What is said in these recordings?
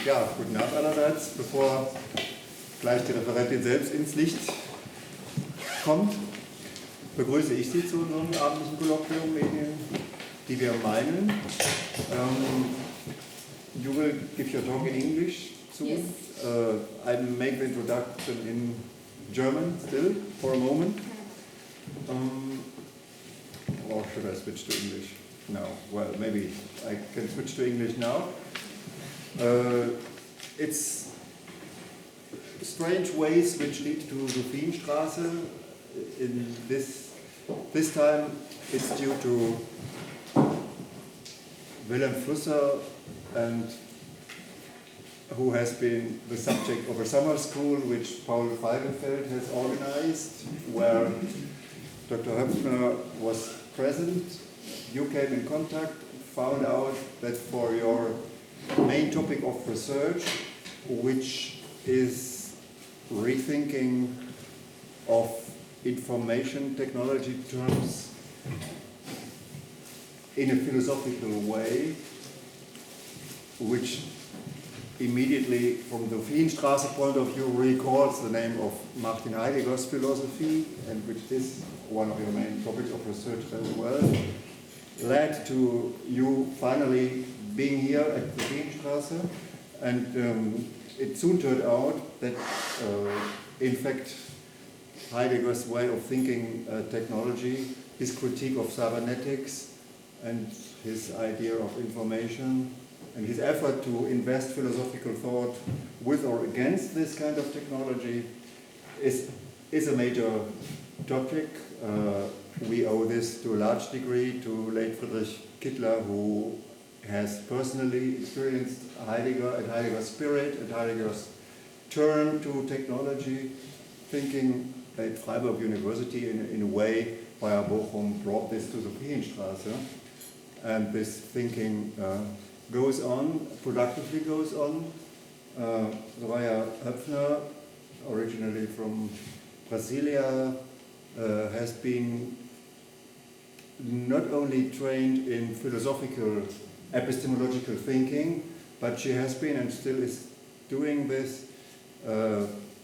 Ja, guten Abend allerseits. Bevor gleich die Referentin selbst ins Licht kommt, begrüße ich Sie zu unserem abendlichen Kolloquium, Medien, die wir meinen. You will give your talk in English soon. Yes. I make the introduction in German still for a moment. Or should I switch to English now? Well, maybe I can switch to English now. It's strange ways which lead to the Sophienstraße. In this time it's due to Wilhelm Flusser, and who has been the subject of a summer school which Paul Feigenfeld has organized, where Dr. Hoepfner was present. You came in contact, found out that for your main topic of research, which is rethinking of information technology terms in a philosophical way, which immediately from the Sophienstraße point of view recalls the name of Martin Heidegger's philosophy, and which is one of your main topics of research as well, led to you finally being here at the Sophienstraße. And it soon turned out that in fact Heidegger's way of thinking technology, his critique of cybernetics and his idea of information, and his effort to invest philosophical thought with or against this kind of technology is a major topic. We owe this to a large degree to late Friedrich Kittler, who has personally experienced Heidegger and Heidegger's spirit and Heidegger's turn to technology thinking at Freiburg University in a way via Bochum brought this to the Sophienstraße. And this thinking goes on, productively goes on. Soraya Guimarães, originally from Brasilia, has been not only trained in philosophical epistemological thinking, but she has been and still is doing this,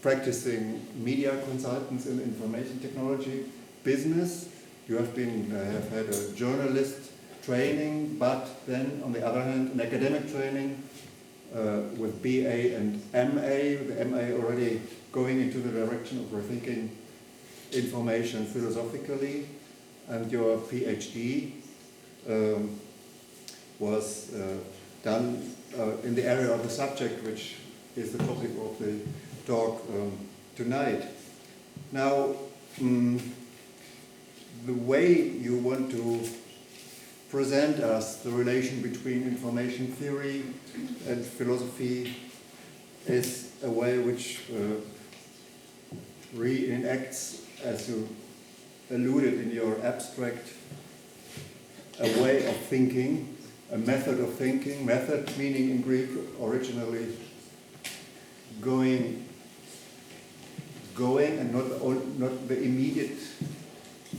practicing media consultants in information technology business. You have had a journalist training, but then on the other hand an academic training with BA and MA, the MA already going into the direction of rethinking information philosophically, and your PhD was done in the area of the subject which is the topic of the talk tonight. Now, the way you want to present us the relation between information theory and philosophy is a way which reenacts, as you alluded in your abstract, a way of thinking, a method of thinking, method meaning in Greek originally going and not the immediate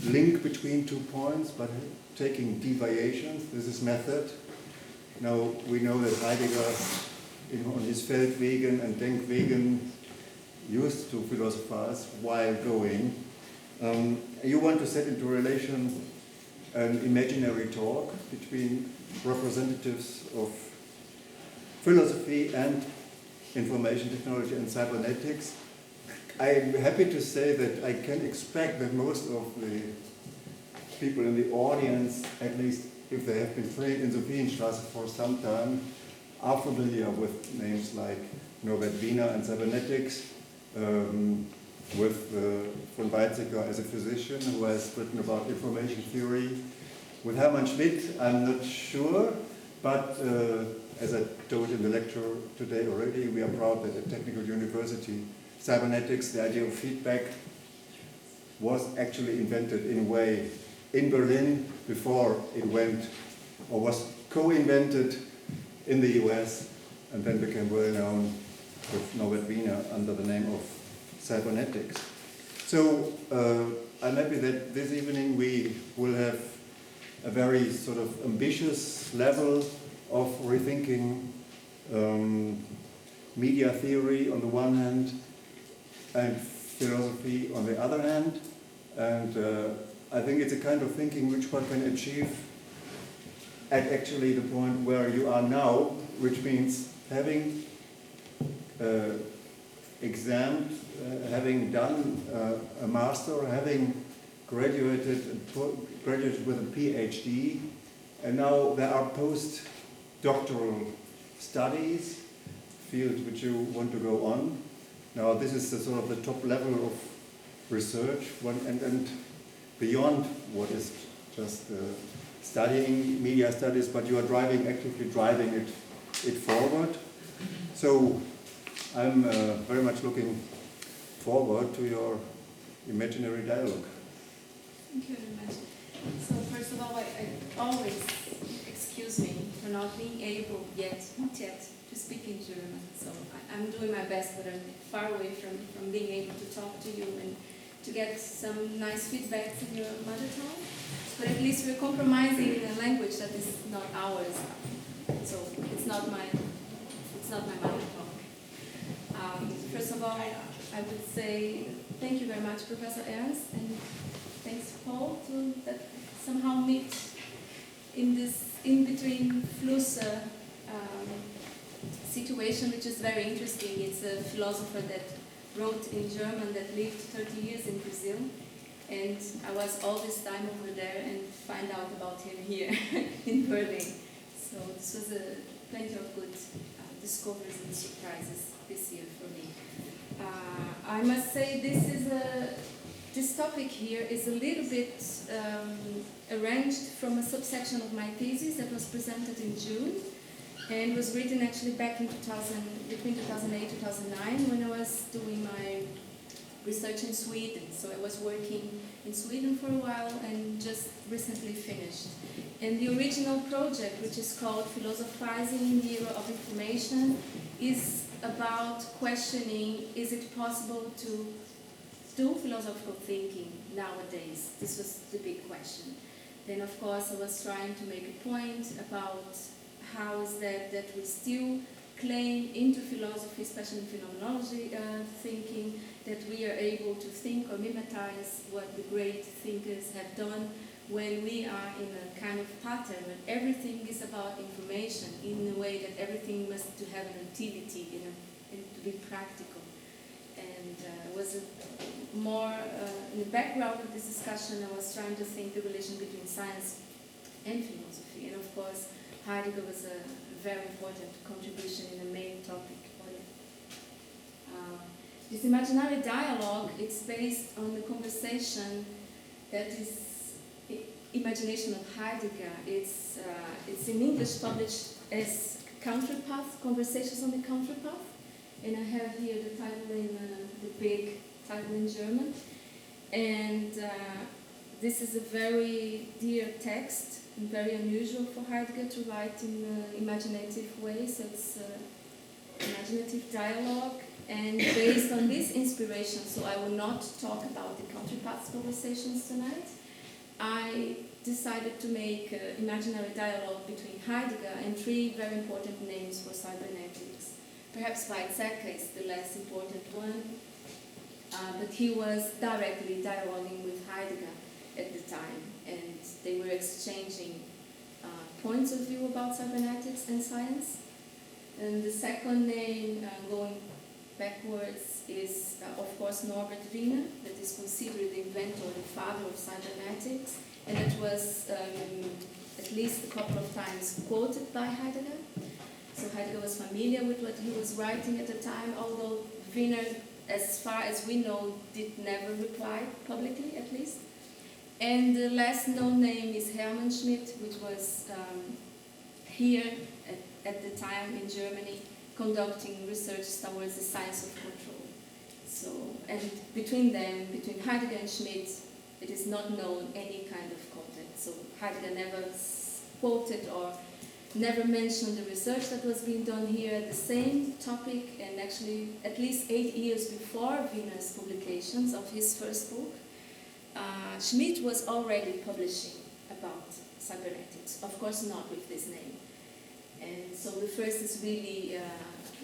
link between 2 points, but taking deviations. This is method. Now we know that Heidegger on his Feldwegen and Denkwegen used to philosophize while going. You want to set into relation an imaginary talk between representatives of philosophy and information technology and cybernetics. I'm happy to say that I can expect that most of the people in the audience, at least if they have been trained in the Sophienstraße for some time, are familiar with names like Norbert Wiener and cybernetics, with von Weizsäcker as a physician who has written about information theory. With Hermann Schmidt, I'm not sure, but as I told in the lecture today already, we are proud that at Technical University, cybernetics, the idea of feedback, was actually invented in a way in Berlin before it went, or was co-invented in the US, and then became well known with Norbert Wiener under the name of cybernetics. So I'm happy that this evening we will have a very sort of ambitious level of rethinking media theory on the one hand and philosophy on the other hand. And I think it's a kind of thinking which one can achieve at actually the point where you are now, which means having examined, having done a master, having graduated with a PhD, and now there are post-doctoral studies, fields which you want to go on. Now this is the sort of the top level of research, and beyond what is just studying media studies, but you are actively driving it forward. So I'm very much looking forward to your imaginary dialogue. Thank you very much. So first of all, I always excuse me for not being able yet to speak in German. So I'm doing my best, but I'm far away from being able to talk to you and to get some nice feedbacks in your mother tongue. But at least we're compromising in a language that is not ours. So it's not my mother tongue. First of all, I would say thank you very much, Professor Ernst, and thanks, Paul, to that somehow meet in this in-between Fluss situation, which is very interesting. It's a philosopher that wrote in German that lived 30 years in Brazil, and I was all this time over there and find out about him here in Berlin. So this was plenty of good discoveries and surprises this year for me. I must say this topic here is a little bit arranged from a subsection of my thesis that was presented in June and was written actually back in between 2008 and 2009 when I was doing my research in Sweden. So I was working in Sweden for a while and just recently finished. And the original project, which is called Philosophizing in the Era of Information, is about questioning, is it possible to do philosophical thinking nowadays? This was the big question. Then of course I was trying to make a point about how is that we still claim into philosophy, especially in phenomenology thinking, that we are able to think or mimetize what the great thinkers have done when we are in a kind of pattern when everything is about information in a way that everything must to have an utility and to be practical. And was more in the background of this discussion, I was trying to think the relation between science and philosophy. And of course, Heidegger was a very important contribution in the main topic. This imaginary dialogue, it's based on the conversation that is imagination of Heidegger. It's in English published as Counterpath, Conversations on the Counterpath. And I have here the title in the big title in German. And this is a very dear text and very unusual for Heidegger to write in an imaginative way. So it's imaginative dialogue. And based on this inspiration, so I will not talk about the Counterpaths conversations tonight, I decided to make an imaginary dialogue between Heidegger and three very important names for cybernetics. Perhaps Weizsäcker is the less important one, but he was directly dialoguing with Heidegger at the time, and they were exchanging points of view about cybernetics and science. And the second name, going backwards, is of course Norbert Wiener, that is considered the inventor, the father of cybernetics, and it was at least a couple of times quoted by Heidegger. So Heidegger was familiar with what he was writing at the time, although Wiener, as far as we know, did never reply publicly, at least. And the last known name is Hermann Schmidt, which was here at the time in Germany, conducting research towards the science of control. So, and between them, between Heidegger and Schmidt, it is not known any kind of contact. So Heidegger never quoted or never mentioned the research that was being done here at the same topic, and actually at least 8 years before Wiener's publications of his first book, Schmidt was already publishing about cybernetics, of course not with this name. And so the first is really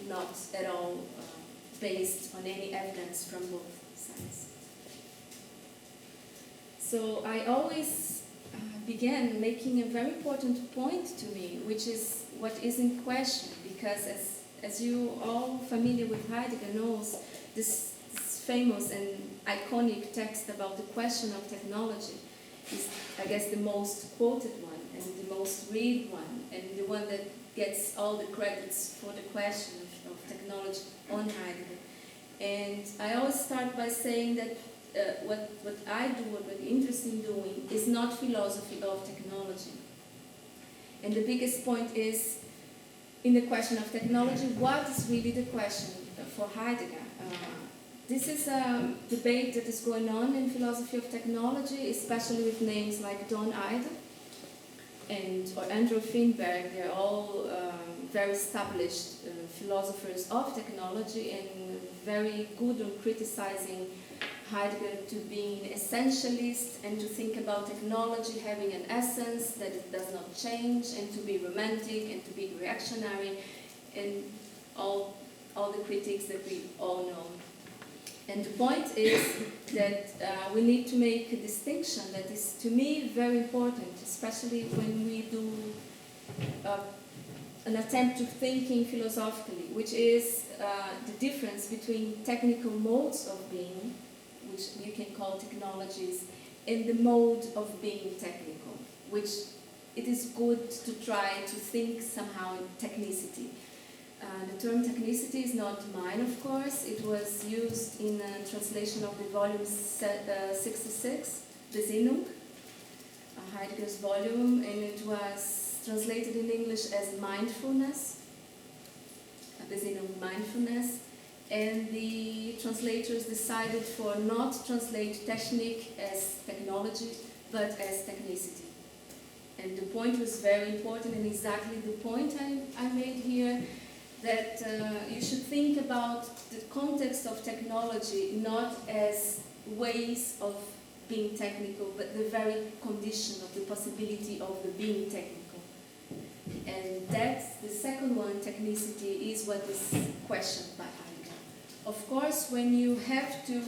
not at all based on any evidence from both sides. So I always began making a very important point to me, which is what is in question, because as you all familiar with Heidegger knows, this famous and iconic text about the question of technology is, I guess, the most quoted one and the most read one, and the one that gets all the credits for the question of technology on Heidegger. And I always start by saying that what I do, what I'm interested in doing, is not philosophy of technology. And the biggest point is, in the question of technology, what is really the question for Heidegger? This is a debate that is going on in philosophy of technology, especially with names like Don Eider or Andrew Finberg. They're all very established philosophers of technology and very good on criticizing Heidegger to being an essentialist and to think about technology having an essence, that it does not change, and to be romantic and to be reactionary, and all the critiques that we all know. And the point is that we need to make a distinction that is, to me, very important, especially when we do an attempt to thinking philosophically, which is the difference between technical modes of being, which you can call technologies, and the mode of being technical, which it is good to try to think somehow in technicity. The term technicity is not mine, of course. It was used in a translation of the volume 66, Besinnung, Heidegger's volume, and it was translated in English as mindfulness, Besinnung, mindfulness. And the translators decided for not translate Technik as technology, but as technicity. And the point was very important, and exactly the point I made here, that you should think about the context of technology not as ways of being technical, but the very condition of the possibility of the being technical. And that's the second one, technicity, is what is questioned by Heidegger. Of course, when you have to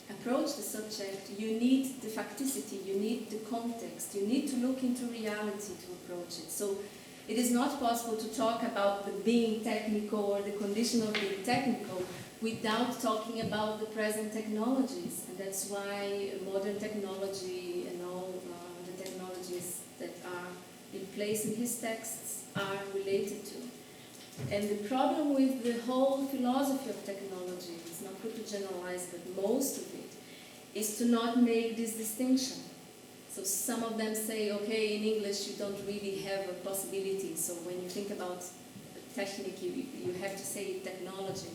approach the subject, you need the facticity, you need the context, you need to look into reality to approach it. So it is not possible to talk about the being technical or the condition of being technical without talking about the present technologies. And that's why modern technology and all the technologies that are in place in his texts are related to. And the problem with the whole philosophy of technology, it's not good to generalize, but most of it, is to not make this distinction. So some of them say, okay, in English you don't really have a possibility, so when you think about technique, you have to say technology.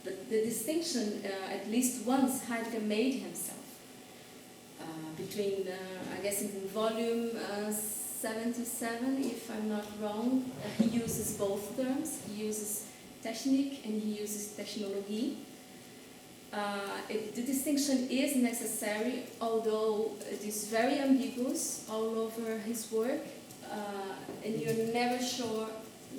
But the distinction, at least once Heidegger made himself, between, I guess in volume 77, if I'm not wrong, he uses both terms. He uses Technik and he uses Technologie. The distinction is necessary, although it is very ambiguous all over his work, and you're never sure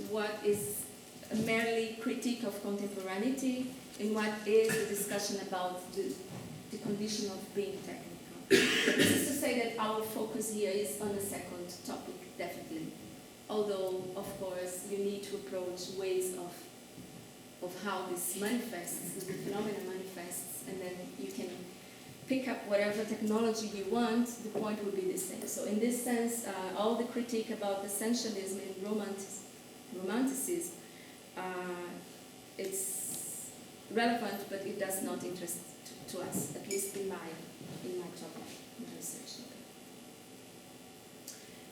what is a merely critique of contemporaneity and what is the discussion about the condition of being technical. This is to say that our focus here is on the second topic, definitely. Although, of course, you need to approach ways of how this manifests, the phenomena manifests, and then you can pick up whatever technology you want, the point will be the same. So in this sense, all the critique about essentialism and romanticism, it's relevant, but it does not interest to us, at least in my topic, in my research.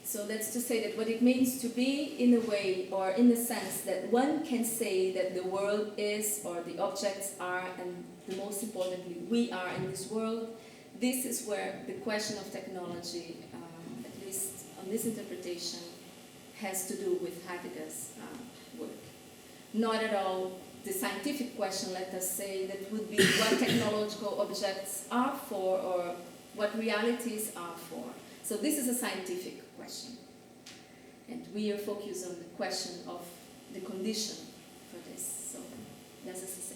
So that's to say that what it means to be in a way, or in the sense that one can say that the world is, or the objects are, and the most importantly, we are in this world, this is where the question of technology, at least on this interpretation, has to do with Heidegger's work. Not at all the scientific question, let us say, that would be what technological objects are for, or what realities are for. So this is a scientific question. And we are focused on the question of the condition for this. So that's as I say.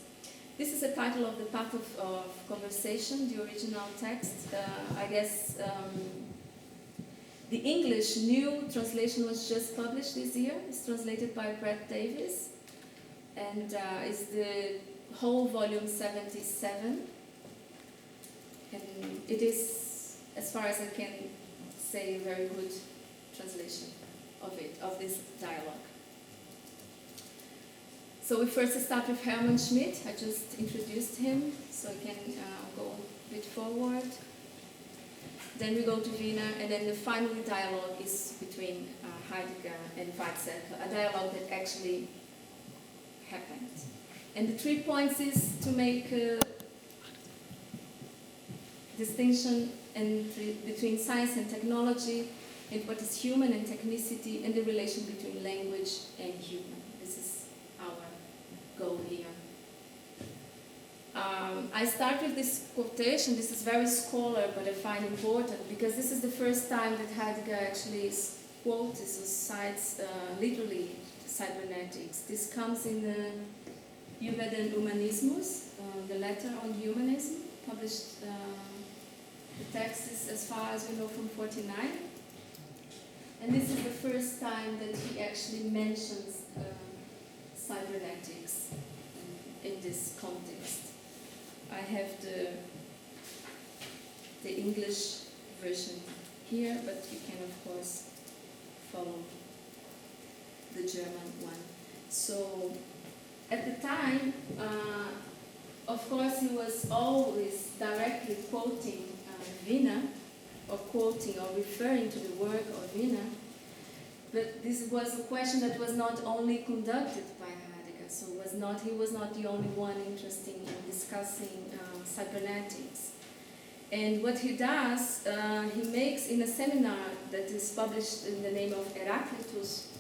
This is the title of the Path of Conversation, the original text. I guess the English new translation was just published this year. It's translated by Brett Davis, and it's the whole volume 77. And it is, as far as I can say, a very good translation of this dialogue. So we first start with Hermann Schmidt. I just introduced him, so I can go a bit forward. Then we go to Wiener, and then the final dialogue is between Heidegger and Weizsäcker, a dialogue that actually happened. And the 3 points is to make a distinction between science and technology, and what is human and technicity, and the relation between language and human. This is our goal here. I start with this quotation. This is very scholar, but I find important because this is the first time that Heidegger actually quotes or cites literally cybernetics. This comes in the Über den Humanismus, the letter on humanism, published. The text is, as far as we know, from 49. And this is the first time that he actually mentions cybernetics in this context. I have the English version here, but you can, of course, follow the German one. So, at the time, of course, he was always directly quoting Wiener, or quoting or referring to the work of Wiener, but this was a question that was not only conducted by Heidegger, so he was not the only one interested in discussing cybernetics. And what he does, he makes in a seminar that is published in the name of Heraclitus,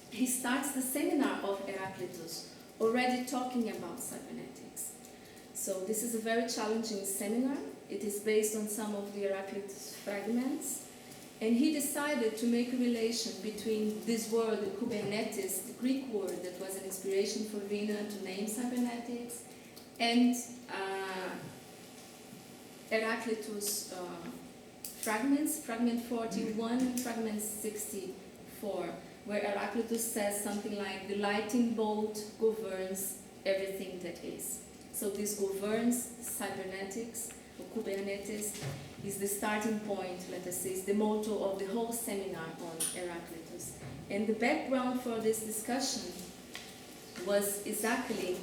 he starts the seminar of Heraclitus already talking about cybernetics. So this is a very challenging seminar. It is based on some of the Heraclitus fragments. And he decided to make a relation between this word, the Cybernetics, the Greek word that was an inspiration for Wiener to name cybernetics, and Heraclitus fragments, fragment 41 and fragment 64, where Heraclitus says something like, the lightning bolt governs everything that is. So this governs cybernetics, or Kubernetes, is the starting point, let us say, is the motto of the whole seminar on Heraclitus. And the background for this discussion was exactly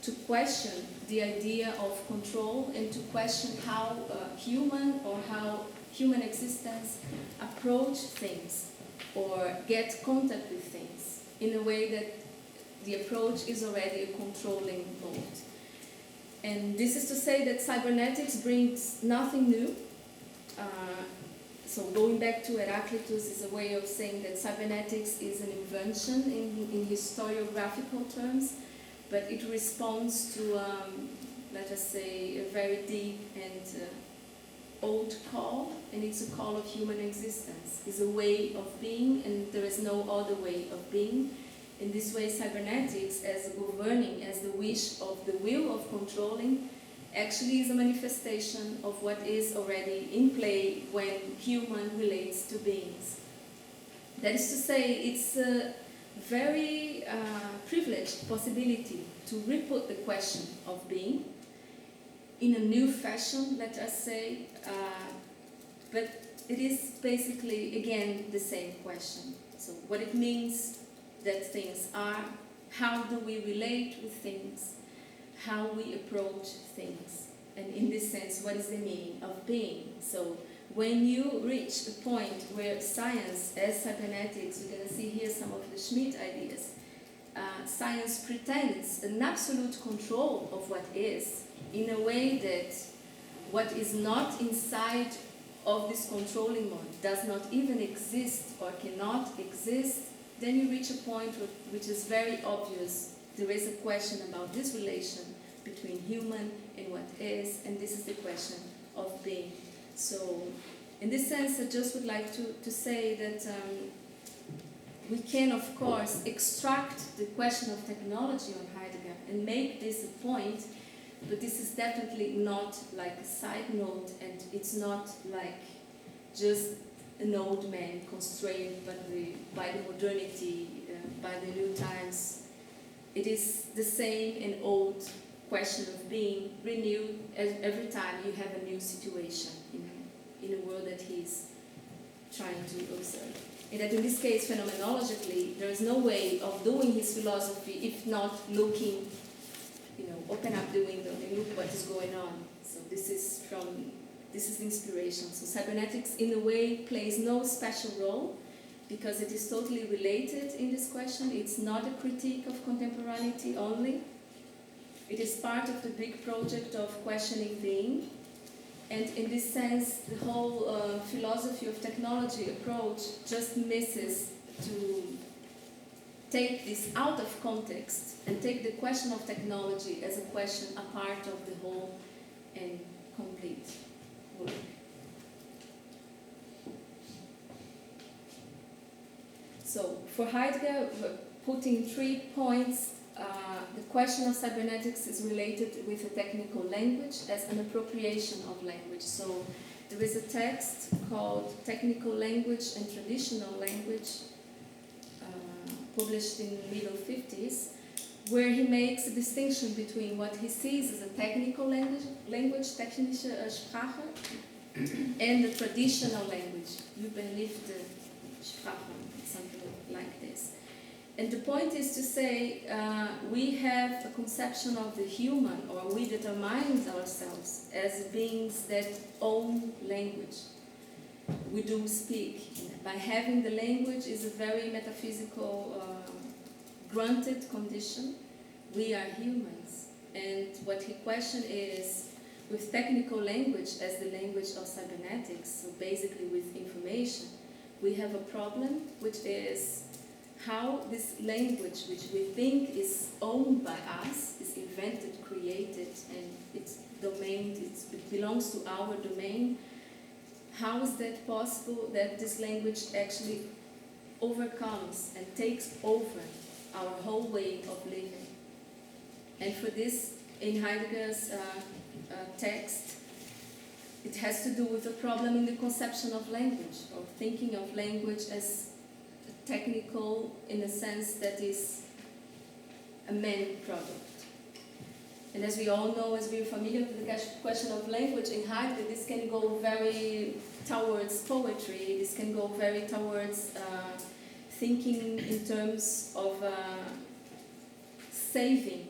to question the idea of control and to question how human existence approach things or get contact with things in a way that the approach is already a controlling mode. And this is to say that cybernetics brings nothing new. So going back to Heraclitus is a way of saying that cybernetics is an invention in historiographical terms, but it responds to, let us say, a very deep and old call, and it's a call of human existence. It's a way of being, and there is no other way of being. In this way, cybernetics, as governing, as the wish of the will of controlling, actually is a manifestation of what is already in play when human relates to beings. That is to say, it's a very privileged possibility to re-put the question of being in a new fashion, let us say, but it is basically, again, the same question. So what it means that things are, how do we relate with things, how we approach things, and in this sense, what is the meaning of being? So when you reach a point where science, as cybernetics, you're going to see here some of the Schmidt ideas, science pretends an absolute control of what is, in a way that what is not inside of this controlling mode does not even exist or cannot exist, then you reach a point which is very obvious. There is a question about this relation between human and what is, and this is the question of being. So, in this sense, I just would like to say that we can, of course, extract the question of technology on Heidegger and make this a point, but this is definitely not like a side note, and it's not like just an old man constrained by the modernity, by the new times. It is the same and old question of being renewed every time you have a new situation in a world that he's trying to observe. And that in this case, phenomenologically, there is no way of doing his philosophy if not looking, open up the window and look what is going on. So this is the inspiration. So cybernetics, in a way, plays no special role because it is totally related in this question. It's not a critique of contemporaneity only. It is part of the big project of questioning being. And in this sense, the whole philosophy of technology approach just misses to take this out of context and take the question of technology as a question apart of the whole and complete work. So for Heidegger, putting 3 points, the question of cybernetics is related with a technical language as an appropriation of language. So there is a text called Technical Language and Traditional Language, published in the middle 50s, where he makes a distinction between what he sees as a technical language, technische Sprache, and the traditional language, überlieferte Sprache, something like this. And the point is to say we have a conception of the human, or we determine ourselves as beings that own language. We do speak. By having the language is a very metaphysical, granted condition. We are humans. And what he questions is, with technical language as the language of cybernetics, so basically with information, we have a problem, which is how this language, which we think is owned by us, is invented, created, and it's domained, it belongs to our domain. How is that possible that this language actually overcomes and takes over our whole way of living? And for this, in Heidegger's text, it has to do with the problem in the conception of language, of thinking of language as technical in a sense that is a man product. And as we all know, as we're familiar with the question of language in Heidegger, this can go very towards poetry, this can go very towards thinking in terms of saving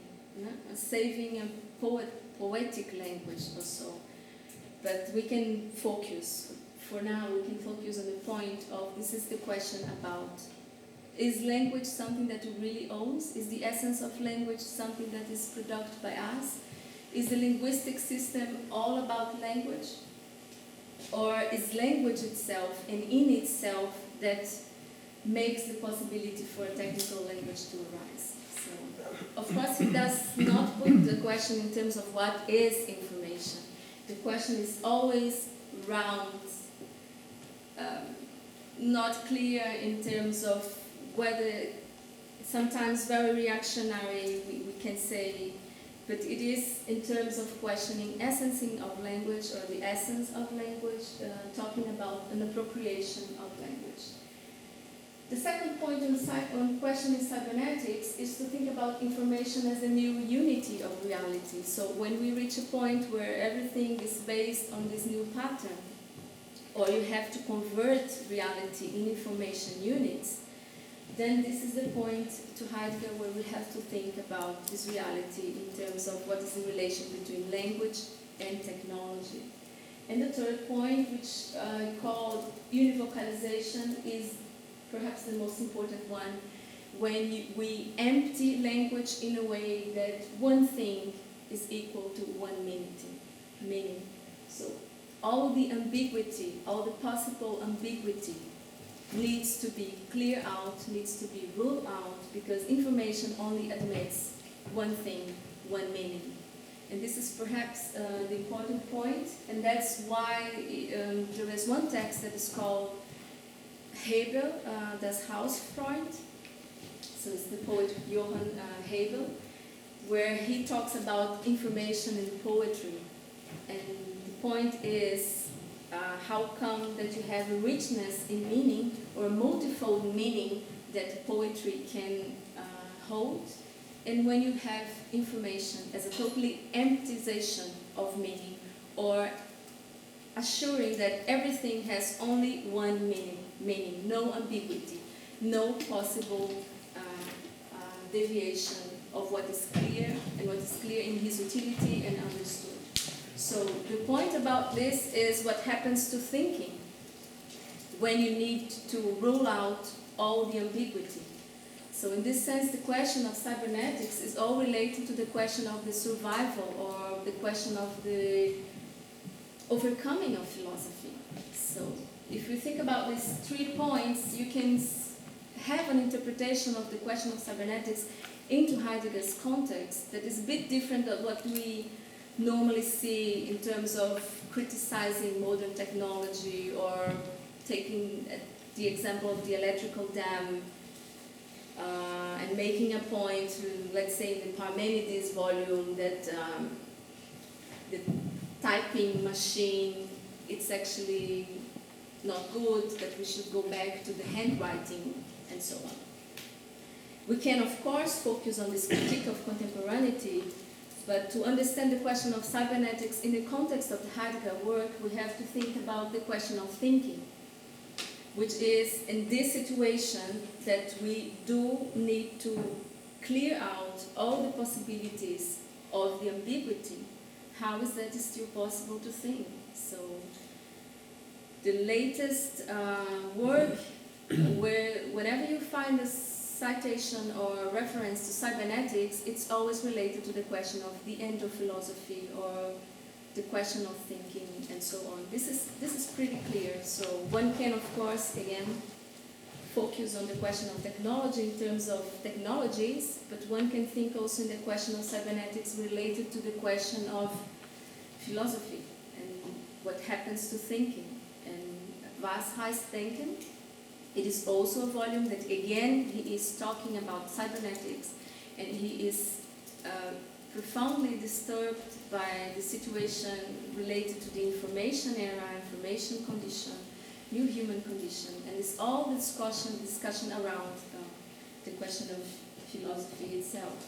a poetic language or so. But we can focus, for now, we can focus on the point of, this is the question about, is language something that we really owns? Is the essence of language something that is produced by us? Is the linguistic system all about language? Or is language itself and in itself that makes the possibility for a technical language to arise? So, of course, he does not put the question in terms of what is information. The question is always round, not clear in terms of whether, sometimes very reactionary, we can say, but it is in terms of questioning essencing of language, or the essence of language, talking about an appropriation of language. The second point on questioning cybernetics is to think about information as a new unity of reality. So when we reach a point where everything is based on this new pattern, or you have to convert reality in information units, then this is the point to Heidegger where we have to think about this reality in terms of what is the relation between language and technology. And the third point, which I called univocalization, is perhaps the most important one, when we empty language in a way that one thing is equal to one meaning. So all the ambiguity, all the possible ambiguity needs to be cleared out, needs to be ruled out, because information only admits one thing, one meaning. And this is perhaps the important point, and that's why there is one text that is called Hegel, Das Hausfreund, so it's the poet Johann Hegel, where he talks about information in poetry. And the point is, how come that you have a richness in meaning, or a multifold meaning that poetry can hold, and when you have information as a totally emptization of meaning, or assuring that everything has only one meaning, no ambiguity, no possible deviation of what is clear, and what is clear in his utility and understood. So the point about this is what happens to thinking when you need to rule out all the ambiguity. So in this sense, the question of cybernetics is all related to the question of the survival, or the question of the overcoming of philosophy. So if you think about these 3 points, you can have an interpretation of the question of cybernetics into Heidegger's context that is a bit different than what we normally see in terms of criticizing modern technology, or taking the example of the electrical dam and making a point, let's say in the Parmenides volume, that the typing machine, it's actually not good, that we should go back to the handwriting, and so on. We can, of course, focus on this critique of contemporaneity, but to understand the question of cybernetics in the context of the Heidegger work, we have to think about the question of thinking, which is in this situation that we do need to clear out all the possibilities of the ambiguity. How is that still possible to think? So the latest work, where whenever you find a citation or reference to cybernetics, it's always related to the question of the end of philosophy, or the question of thinking, and so on. This is pretty clear. So one can, of course, again, focus on the question of technology in terms of technologies, but one can think also in the question of cybernetics related to the question of philosophy and what happens to thinking. And Was heißt Denken? It is also a volume that, again, he is talking about cybernetics, and he is profoundly disturbed by the situation related to the information era, information condition, new human condition, and it's all the discussion around the question of philosophy itself.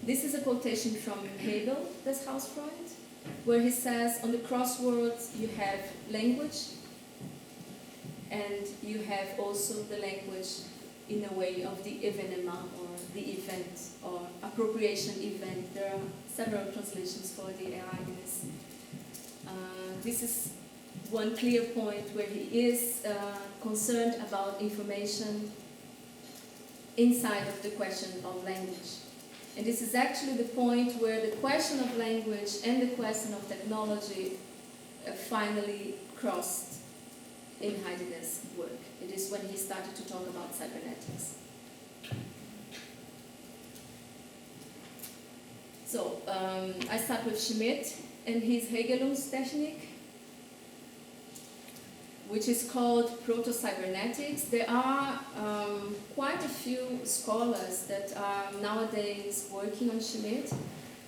This is a quotation from Hegel, Das Hausfreund, where he says, on the crossroads you have language, and you have also the language in a way of the événement, or the event, or appropriation event. There are several translations for the ereignis. This is one clear point where he is concerned about information inside of the question of language. And this is actually the point where the question of language and the question of technology finally crossed in Heidegger's work. It is when he started to talk about cybernetics. So, I start with Schmidt and his Regelungstechnik, which is called proto-cybernetics. There are quite a few scholars that are nowadays working on Schmidt.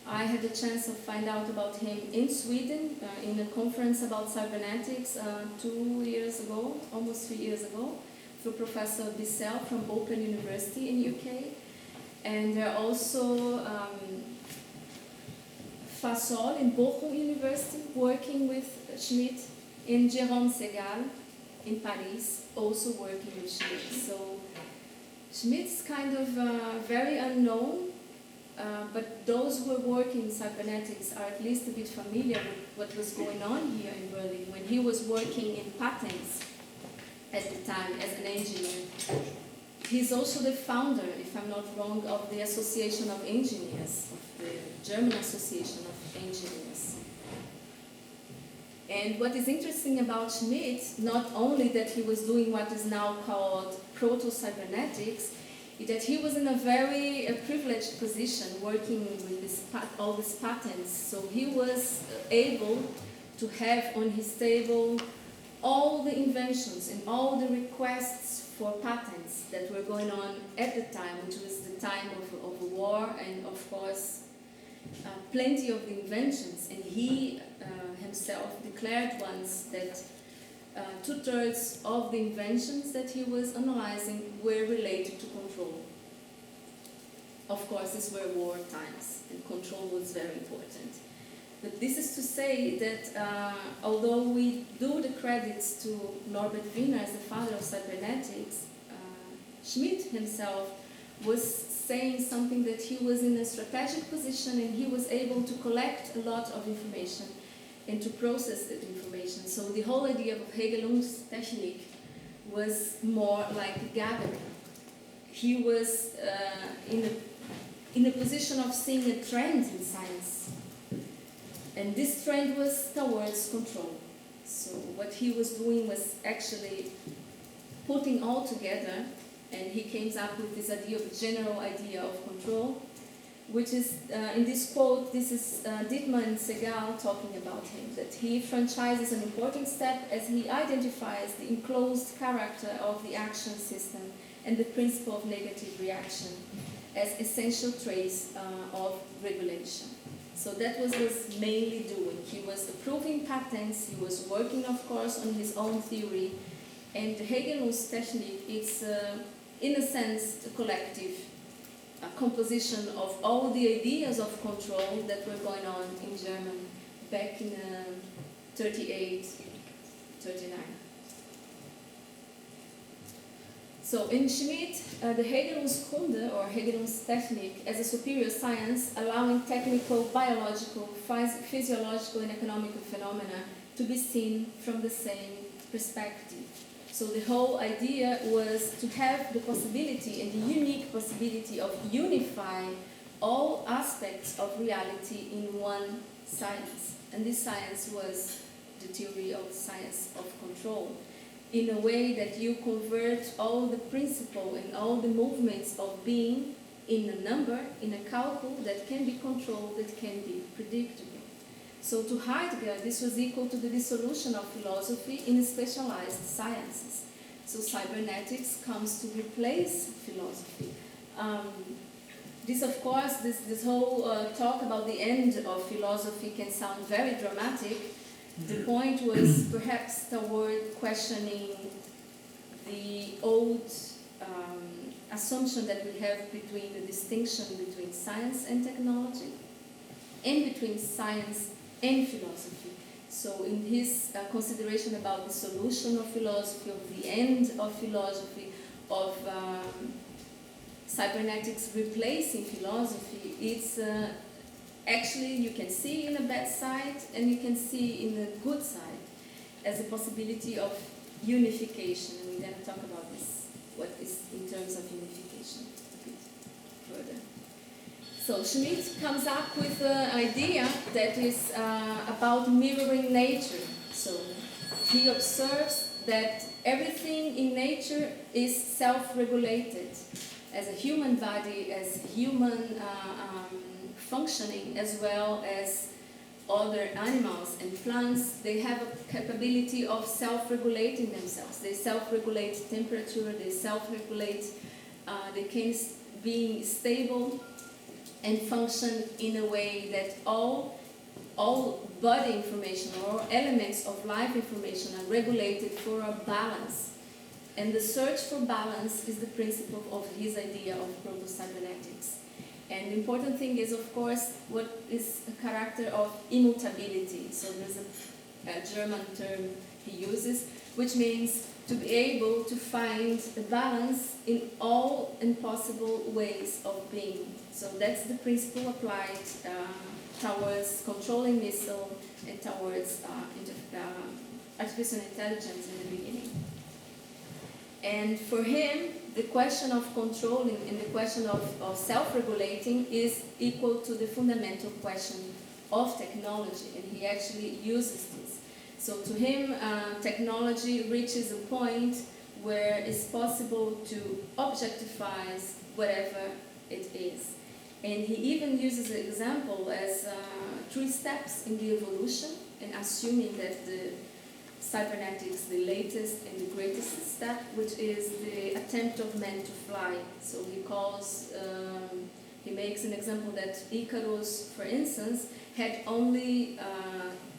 I had the chance of find out about him in Sweden in a conference about cybernetics 2 years ago, almost 3 years ago, through Professor Bissell from Open University in UK. And there are also Fasol in Bochum University working with Schmidt, in Jérôme Segal in Paris, also working with Schmidt. So Schmidt's kind of very unknown, but those who are working in cybernetics are at least a bit familiar with what was going on here in Berlin when he was working in patents at the time as an engineer. He's also the founder, if I'm not wrong, of the Association of Engineers, of the German Association of Engineers. And what is interesting about Schmidt, not only that he was doing what is now called proto-cybernetics, is that he was in a very privileged position working with all these patents. So he was able to have on his table all the inventions and all the requests for patents that were going on at the time, which was the time of a war, and of course plenty of inventions. And he himself declared once that 2/3 of the inventions that he was analyzing were related to control. Of course, these were war times, and control was very important. But this is to say that although we do the credits to Norbert Wiener as the father of cybernetics, Schmidt himself was saying something that he was in a strategic position and he was able to collect a lot of information and to process that information. So the whole idea of Regelungstechnik was more like gathering. He was in a position of seeing a trend in science. And this trend was towards control. So what he was doing was actually putting all together, and he came up with this idea of a general idea of control, which is, in this quote, this is Dietmar Segal talking about him, that he franchises an important step as he identifies the enclosed character of the action system and the principle of negative reaction as essential traits of regulation. So that was what he was mainly doing. He was approving patents, he was working, of course, on his own theory, and Regelungstechnik is, in a sense, a collective composition of all the ideas of control that were going on in Germany back in 38, 39. So in Schmidt, the Regelungskunde or Regelungstechnik as a superior science allowing technical, biological, physiological and economical phenomena to be seen from the same perspective. So the whole idea was to have the possibility and the unique possibility of unifying all aspects of reality in one science. And this science was the theory of science of control, in a way that you convert all the principle and all the movements of being in a number, in a calcul that can be controlled, that can be predictable. So to Heidegger, this was equal to the dissolution of philosophy in specialized sciences. So cybernetics comes to replace philosophy. This, of course, this whole talk about the end of philosophy can sound very dramatic. The point was perhaps toward questioning the old assumption that we have between the distinction between science and technology, and between science and philosophy. So in his consideration about the solution of philosophy, of the end of philosophy, of cybernetics replacing philosophy, it's actually you can see in a bad side and you can see in the good side as a possibility of unification. And we're going to talk about this, what is in terms of unification a bit further. So Schmidt comes up with an idea that is about mirroring nature. So he observes that everything in nature is self-regulated, as a human body, as human functioning, as well as other animals and plants. They have a capability of self-regulating themselves. They self-regulate temperature, they self-regulate, they can be stable and function in a way that all body information or elements of life information are regulated for a balance. And the search for balance is the principle of his idea of proto-cybernetics. And the important thing is, of course, what is a character of immutability. So there's a German term he uses, which means to be able to find a balance in all impossible ways of being. So that's the principle applied towards controlling missile and towards artificial intelligence in the beginning. And for him, the question of controlling and the question of self-regulating is equal to the fundamental question of technology, and he actually uses this. So to him, technology reaches a point where it's possible to objectify whatever it is. And he even uses an example as 3 steps in the evolution, and assuming that cybernetics the latest and the greatest step, which is the attempt of man to fly. So he makes an example that Icarus, for instance, had only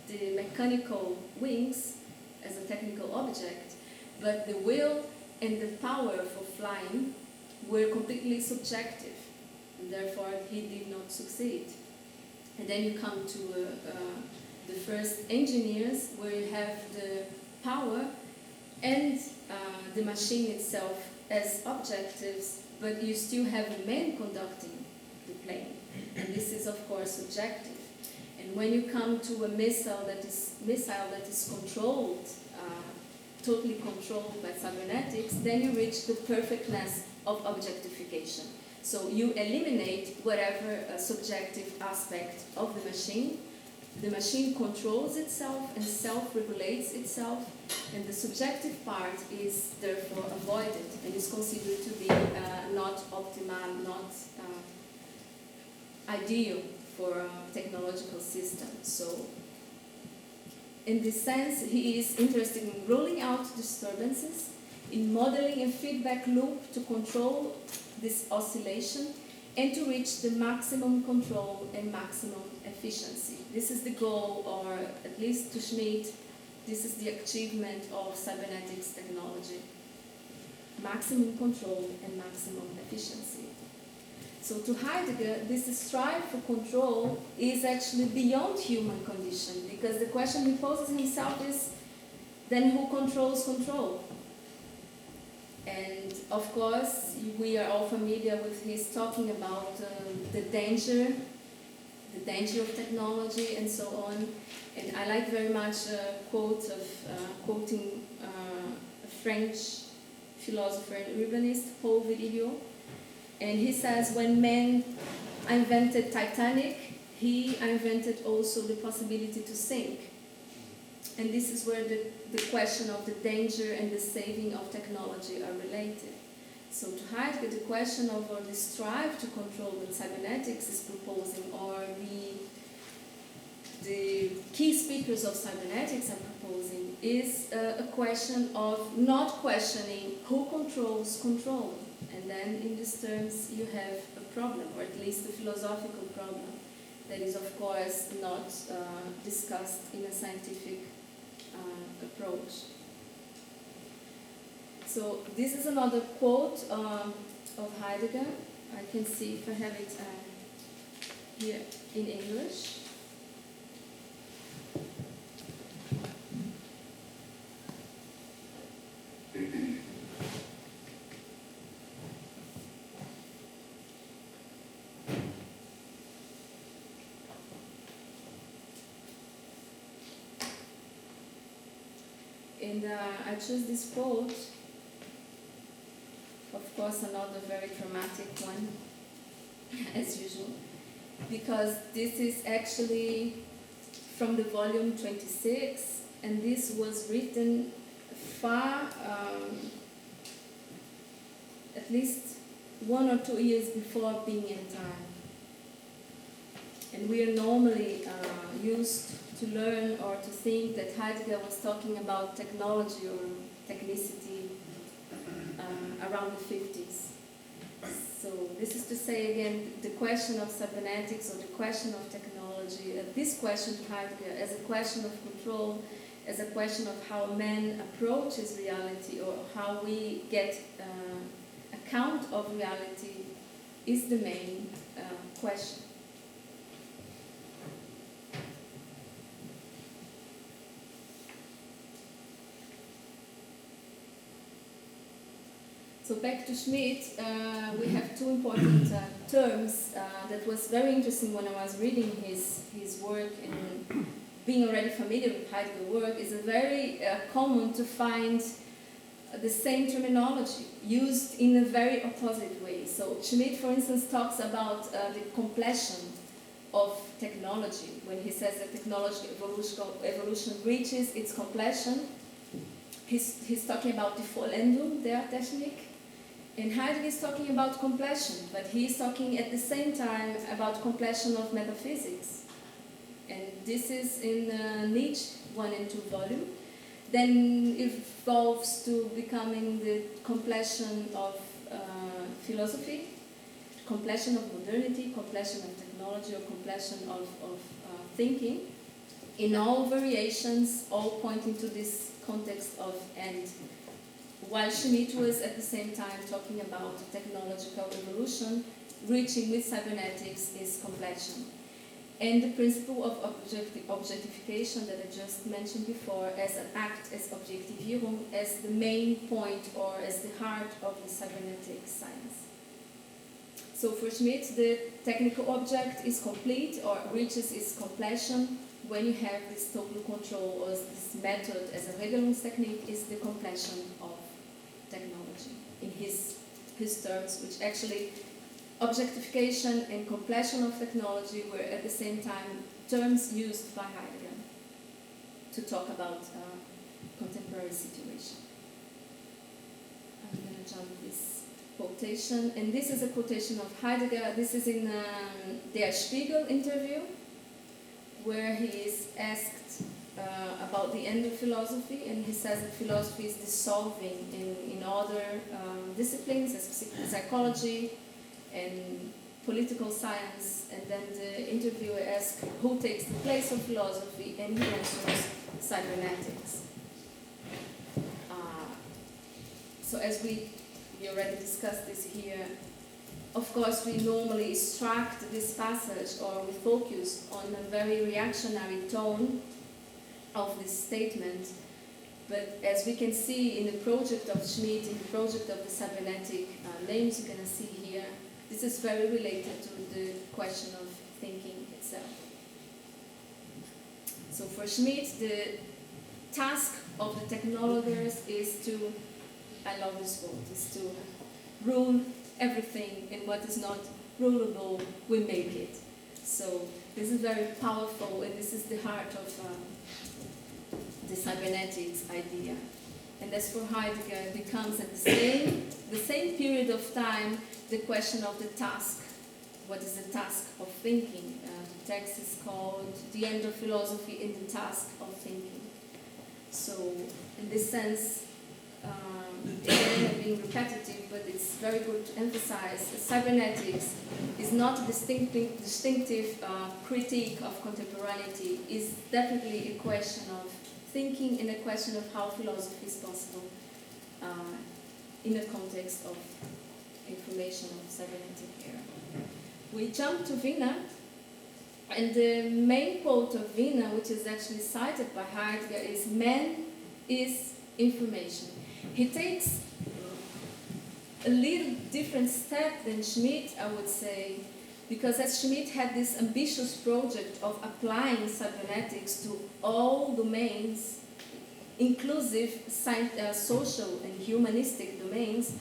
the mechanical wings as a technical object, but the will and the power for flying were completely subjective, and therefore he did not succeed. And then you come to the first engineers, where you have the power and the machine itself as objectives, but you still have a man conducting the plane, and this is of course subjective. And when you come to a missile that is controlled, totally controlled by cybernetics, then you reach the perfectness of objectification. So you eliminate whatever subjective aspect of the machine. The machine controls itself and self-regulates itself, and the subjective part is therefore avoided and is considered to be not optimal, not ideal for a technological system. So in this sense, he is interested in ruling out disturbances, in modeling a feedback loop to control this oscillation, and to reach the maximum control and maximum efficiency. This is the goal, or at least to Schmidt, this is the achievement of cybernetics technology. Maximum control and maximum efficiency. So to Heidegger, this strive for control is actually beyond human condition, because the question he poses himself is, then who controls control? And of course, we are all familiar with his talking about the danger of technology and so on. And I like very much a quote of quoting a French philosopher and urbanist, Paul Virilio. And he says, when man invented Titanic, he invented also the possibility to sink. And this is where the question of the danger and the saving of technology are related. So to Heidegger, the question of or the strive to control what cybernetics is proposing, or the key speakers of cybernetics are proposing, is a question of not questioning who controls control. And then in these terms you have a problem, or at least a philosophical problem, that is of course not discussed in a scientific approach. So this is another quote of Heidegger. I can see if I have it here in English. And I choose this quote, of course another very dramatic one, as usual, because this is actually from the volume 26, and this was written far, at least 1 or 2 years before being in time. And we are normally used to learn or to think that Heidegger was talking about technology or technicity around the 50s. So this is to say again, the question of cybernetics or the question of technology, this question to Heidegger as a question of control, as a question of how man approaches reality or how we get account of reality, is the main question. So back to Schmidt, we have two important terms that was very interesting when I was reading his work, and being already familiar with Heidegger's work, is a very common to find the same terminology used in a very opposite way. So Schmidt, for instance, talks about the completion of technology. When he says that technology evolution reaches its completion, he's talking about die Vollendung der Technik. And Heidegger is talking about completion, but he is talking at the same time about completion of metaphysics. And this is in Nietzsche 1 and 2 volume. then evolves to becoming the completion of philosophy, completion of modernity, completion of technology, or completion of thinking, in all variations, all pointing to this context of end. While Schmidt was at the same time talking about technological evolution, reaching with cybernetics is completion. And the principle of objectification that I just mentioned before as an act, as Objektivierung, as the main point or as the heart of the cybernetic science. So for Schmidt, the technical object is complete or reaches its completion when you have this total control, or this method as a Regelungstechnik is the completion of technology in his terms, which actually objectification and completion of technology were at the same time terms used by Heidegger to talk about contemporary situation. I'm going to jump this quotation, and this is a quotation of Heidegger. This is in Der Spiegel interview, where he is asked about the end of philosophy, and he says that philosophy is dissolving in other disciplines, as psychology and political science. And then the interviewer asks who takes the place of philosophy, and he answers cybernetics. So as we already discussed this here, of course we normally extract this passage, or we focus on a very reactionary tone of this statement, but as we can see in the project of Schmidt, in the project of the cybernetic names you're going to see here, this is very related to the question of thinking itself. So for Schmidt, the task of the technologists is to, I love this quote, is to rule everything, and what is not rulable, we make it. So this is very powerful, and this is the heart of the cybernetics idea. And as for Heidegger, it becomes at the same period of time the question of the task. What is the task of thinking? The text is called The End of Philosophy in the Task of Thinking. So in this sense, again, I'm being repetitive, but it's very good to emphasize that cybernetics is not a distinctive critique of contemporaneity. It's definitely a question of thinking and a question of how philosophy is possible in the context of information of cybernetic era. We jump to Wiener, and the main quote of Wiener, which is actually cited by Heidegger, is "Man is information." He takes a little different step than Schmidt, I would say, because as Schmidt had this ambitious project of applying cybernetics to all domains, inclusive social and humanistic domains,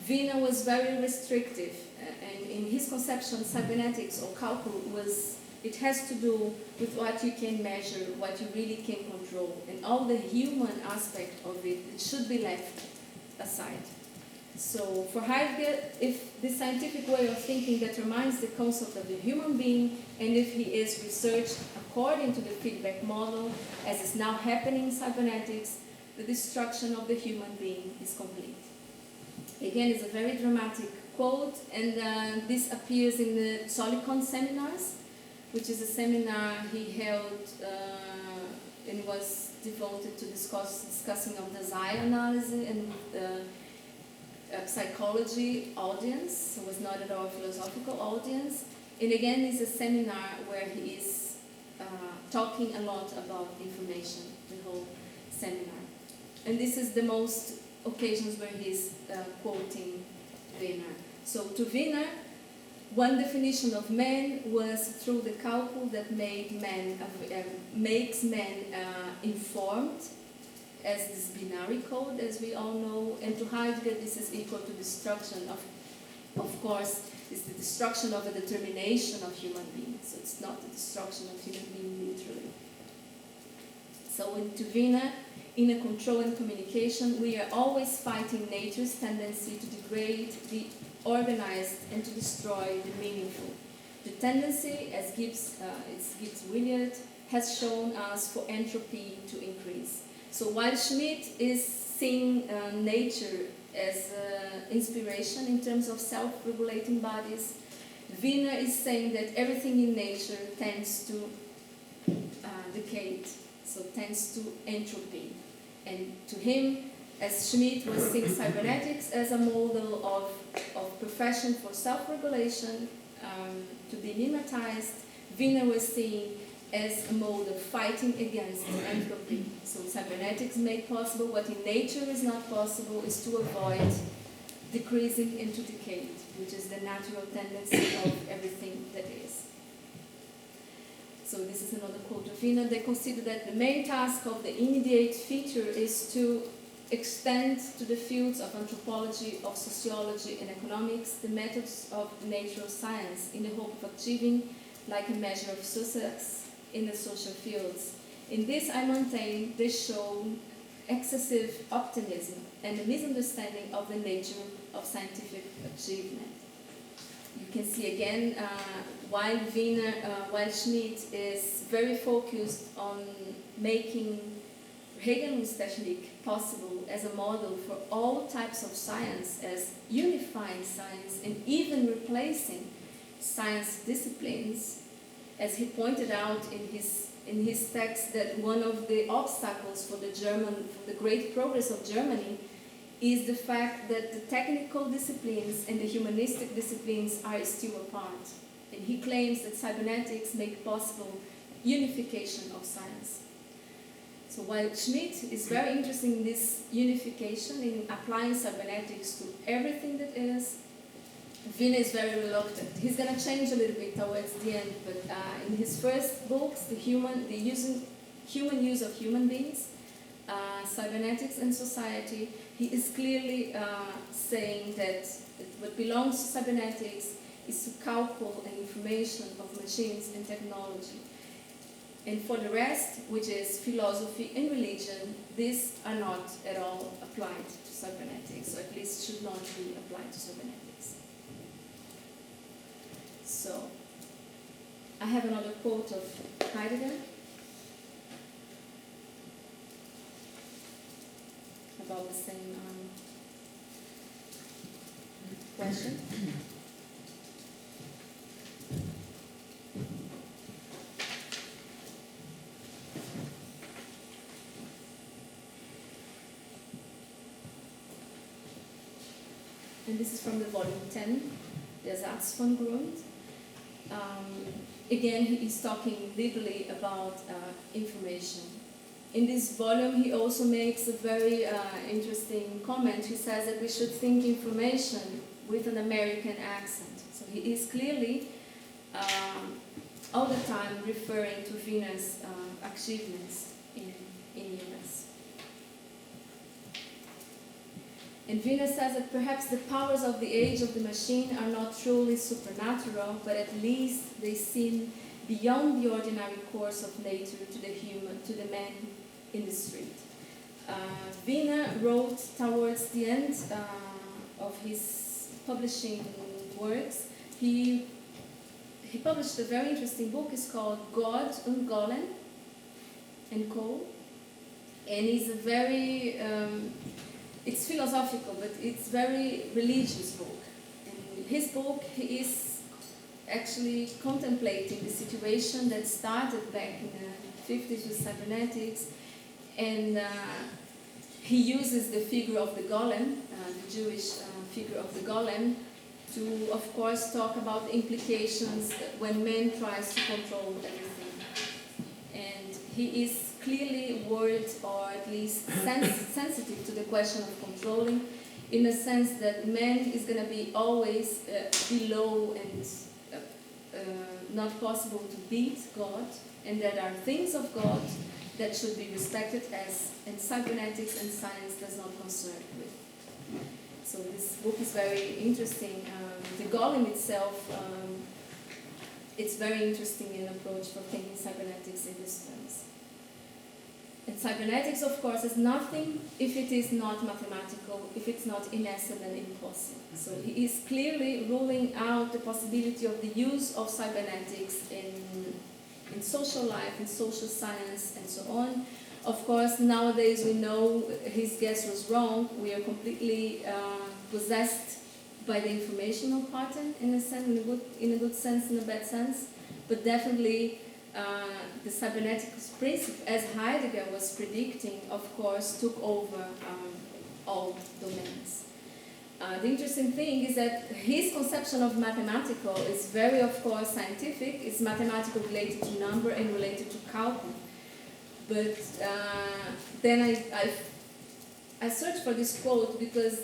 Wiener was very restrictive. And in his conception, cybernetics or calculus it has to do with what you can measure, what you really can control, and all the human aspect of it should be left aside. So for Heidegger, if the scientific way of thinking determines the concept of the human being, and if he is researched according to the feedback model, as is now happening in cybernetics, the destruction of the human being is complete. Again, it's a very dramatic quote, and this appears in the Solikon seminars, which is a seminar he held and was devoted to discussing of desire analysis and psychology audience, so it was not at all a philosophical audience. And again, it's a seminar where he is talking a lot about information, the whole seminar. And this is the most occasions where he's quoting Wiener. So to Wiener, one definition of man was through the calcul that makes man informed, as this binary code, as we all know. And to Heidegger, this is equal to destruction of course, it's the destruction of a determination of human beings. So it's not the destruction of human being literally. So to Wiener, in a control and communication, we are always fighting nature's tendency to degrade the organized and to destroy the meaningful. The tendency, as Gibbs Willard has shown us, for entropy to increase. So while Schmidt is seeing nature as inspiration in terms of self-regulating bodies, Wiener is saying that everything in nature tends to decay, so tends to entropy. And to him, as Schmidt was seeing cybernetics as a model of profession for self-regulation to be mimetized, Wiener was seeing as a mode of fighting against entropy. So cybernetics made possible what in nature is not possible, is to avoid decreasing into decay, which is the natural tendency of everything that is. So this is another quote of Wiener. They consider that the main task of the immediate feature is to extend to the fields of anthropology, of sociology and economics the methods of natural science in the hope of achieving like a measure of success in the social fields. In this, I maintain, they show excessive optimism and a misunderstanding of the nature of scientific achievement. You can see again, while Schmidt is very focused on making Regelungstechnik possible as a model for all types of science, as unifying science and even replacing science disciplines, as he pointed out in his text, that one of the obstacles for the great progress of Germany is the fact that the technical disciplines and the humanistic disciplines are still apart. And he claims that cybernetics make possible unification of science. So while Schmidt is very interested in this unification, in applying cybernetics to everything that is, Wiener is very reluctant. He's going to change a little bit towards the end, but in his first books, the human use of human beings, cybernetics and society, he is clearly saying that what belongs to cybernetics is to calculate and information of machines and technology. And for the rest, which is philosophy and religion, these are not at all applied to cybernetics, or at least should not be applied to cybernetics. So, I have another quote of Heidegger about the same question. And this is from the volume 10, Der Satz von Grund. Again, he is talking liberally about information. In this volume, he also makes a very interesting comment. He says that we should think information with an American accent. So he is clearly all the time referring to Wiener's achievements in US. And Wiener says that perhaps the powers of the age of the machine are not truly supernatural, but at least they seem beyond the ordinary course of nature to the man in the street. Wiener wrote towards the end of his publishing works, he published a very interesting book. It's called God und Golem and Co. And it's a very it's philosophical, but it's very religious book. In his book, he is actually contemplating the situation that started back in the 50s with cybernetics, and he uses the figure of the golem, the Jewish figure of the golem, to, of course, talk about the implications when man tries to control everything. And he is clearly worried, or at least sensitive to the question of controlling, in the sense that man is going to be always below and not possible to beat God, and there are things of God that should be respected as, and cybernetics and science does not concern with. So this book is very interesting. The golem itself, it's very interesting in approach for thinking cybernetics in this terms. And cybernetics, of course, is nothing if it is not mathematical, if it's not in essence and impossible. So he is clearly ruling out the possibility of the use of cybernetics in social life, in social science, and so on, Of course, nowadays we know his guess was wrong. We are completely possessed by the informational pattern, in a sense, in a good sense, in a bad sense. But definitely, the cybernetics principle, as Heidegger was predicting, of course, took over all domains. The interesting thing is that his conception of mathematical is very, of course, scientific. It's mathematical related to number and related to calculus. But then I searched for this quote because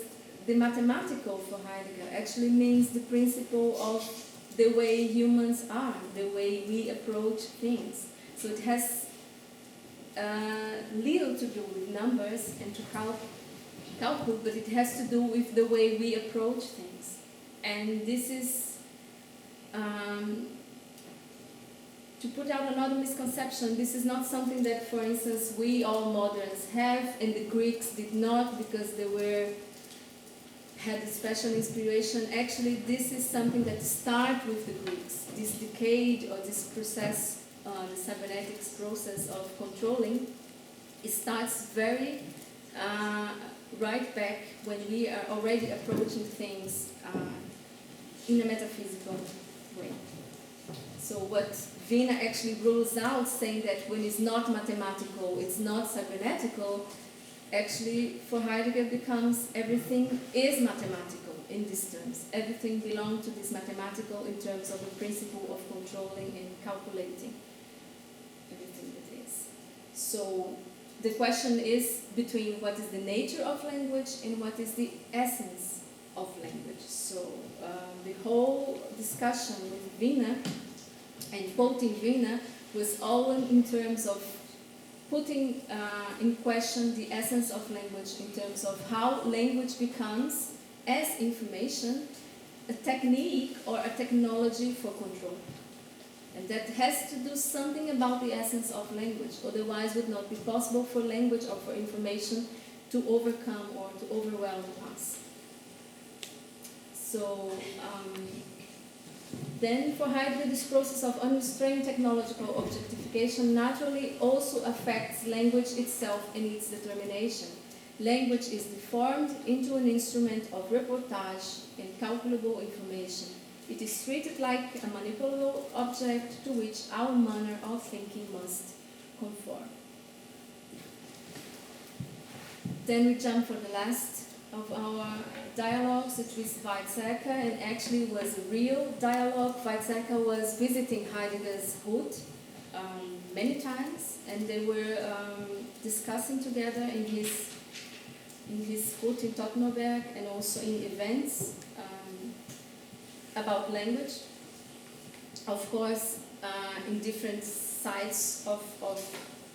the mathematical for Heidegger actually means the principle of the way humans are, the way we approach things. So it has little to do with numbers and to calculus, but it has to do with the way we approach things. And this is, to put out another misconception, this is not something that, for instance, we all moderns have, and the Greeks did not because they had a special inspiration. Actually, this is something that starts with the Greeks. This decade or this process, the cybernetics process of controlling, it starts very right back when we are already approaching things in a metaphysical way. So what Wiener actually rules out, saying that when it's not mathematical, it's not cybernetical, actually for Heidegger becomes everything is mathematical in these terms. Everything belongs to this mathematical in terms of the principle of controlling and calculating everything that is. So the question is between what is the nature of language and what is the essence of language. So the whole discussion with Wiener and quoting Wiener was all in terms of putting in question the essence of language in terms of how language becomes, as information, a technique or a technology for control. And that has to do something about the essence of language, otherwise it would not be possible for language or for information to overcome or to overwhelm us. So then for Heidegger, this process of unrestrained technological objectification naturally also affects language itself and its determination. Language is deformed into an instrument of reportage and calculable information. It is treated like a manipulable object to which our manner of thinking must conform. Then we jump for the last of our dialogues, it was Weizsäcker, and actually was a real dialogue. Weizsäcker was visiting Heidegger's hut many times, and they were discussing together in his hut in Tottenberg and also in events about language. Of course, in different sides of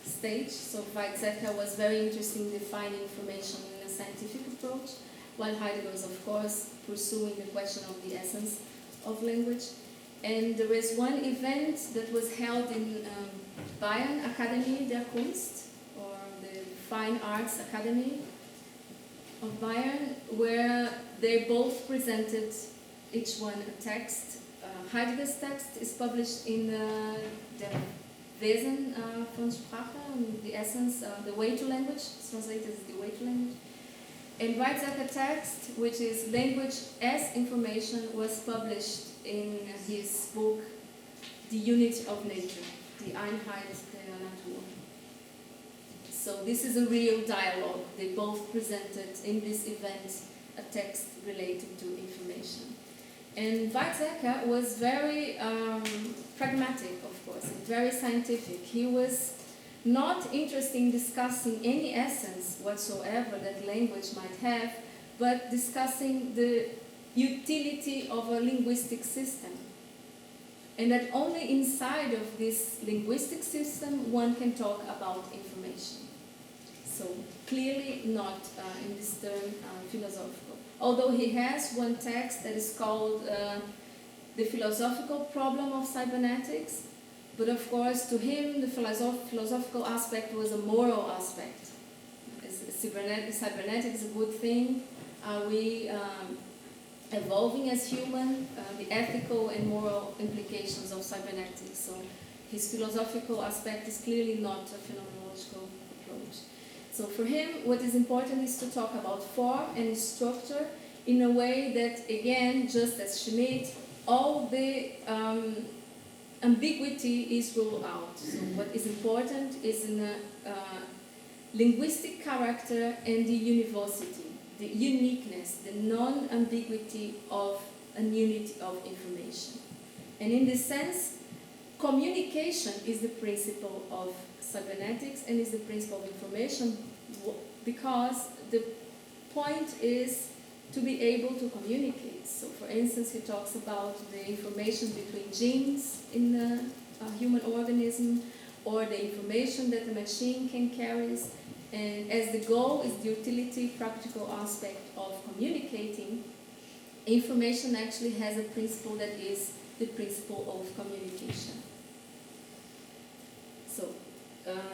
stage. So Weizsäcker was very interested in defining information in a scientific approach, while Heidegger was, of course, pursuing the question of the essence of language. And there was one event that was held in Bayern, Akademie der Kunst, or the Fine Arts Academy of Bayern, where they both presented each one a text. Heidegger's text is published in the Wesen von Sprache, the essence, the way to language, it's translated as the way to language. And Weizsäcker text, which is Language as Information, was published in his book, The Unity of Nature, Die Einheit der Natur. So this is a real dialogue. They both presented in this event a text related to information. And Weizsäcker was very pragmatic, of course, and very scientific. He was not interested in discussing any essence whatsoever that language might have, but discussing the utility of a linguistic system. And that only inside of this linguistic system one can talk about information. So clearly not in this term philosophical. Although he has one text that is called The Philosophical Problem of Cybernetics, but of course to him the philosophical aspect was a moral aspect. Cybernetics is a good thing. Are we evolving as human? The ethical and moral implications of cybernetics. So his philosophical aspect is clearly not a phenomenological approach. So for him, what is important is to talk about form and structure in a way that, again, just as Schmidt, all the ambiguity is ruled out. So what is important is in linguistic character and the university, the uniqueness, the non-ambiguity of a unity of information. And in this sense, communication is the principle of cybernetics and is the principle of information, because the point is to be able to communicate. So for instance, he talks about the information between genes in the human organism, or the information that the machine can carry, and as the goal is the utility, practical aspect of communicating, information actually has a principle that is the principle of communication. So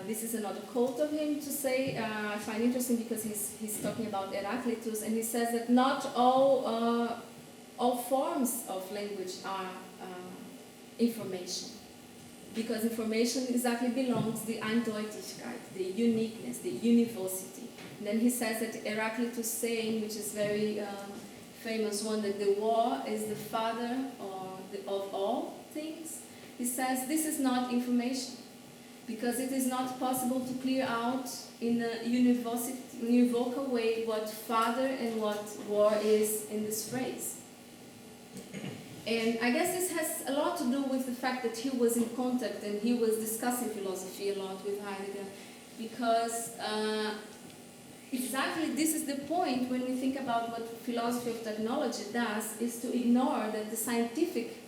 this is another quote of him to say, I find interesting because he's talking about Heraclite, and he says that not all forms of language are information, because information exactly belongs to the Eindeutigkeit, the uniqueness, the university. And then he says that Heraclitus saying, which is very famous one, that the war is the father of all things. He says this is not information, because it is not possible to clear out in a univocal way what father and what war is in this phrase. And I guess this has a lot to do with the fact that he was in contact and he was discussing philosophy a lot with Heidegger, because exactly this is the point when we think about what philosophy of technology does, is to ignore that the scientific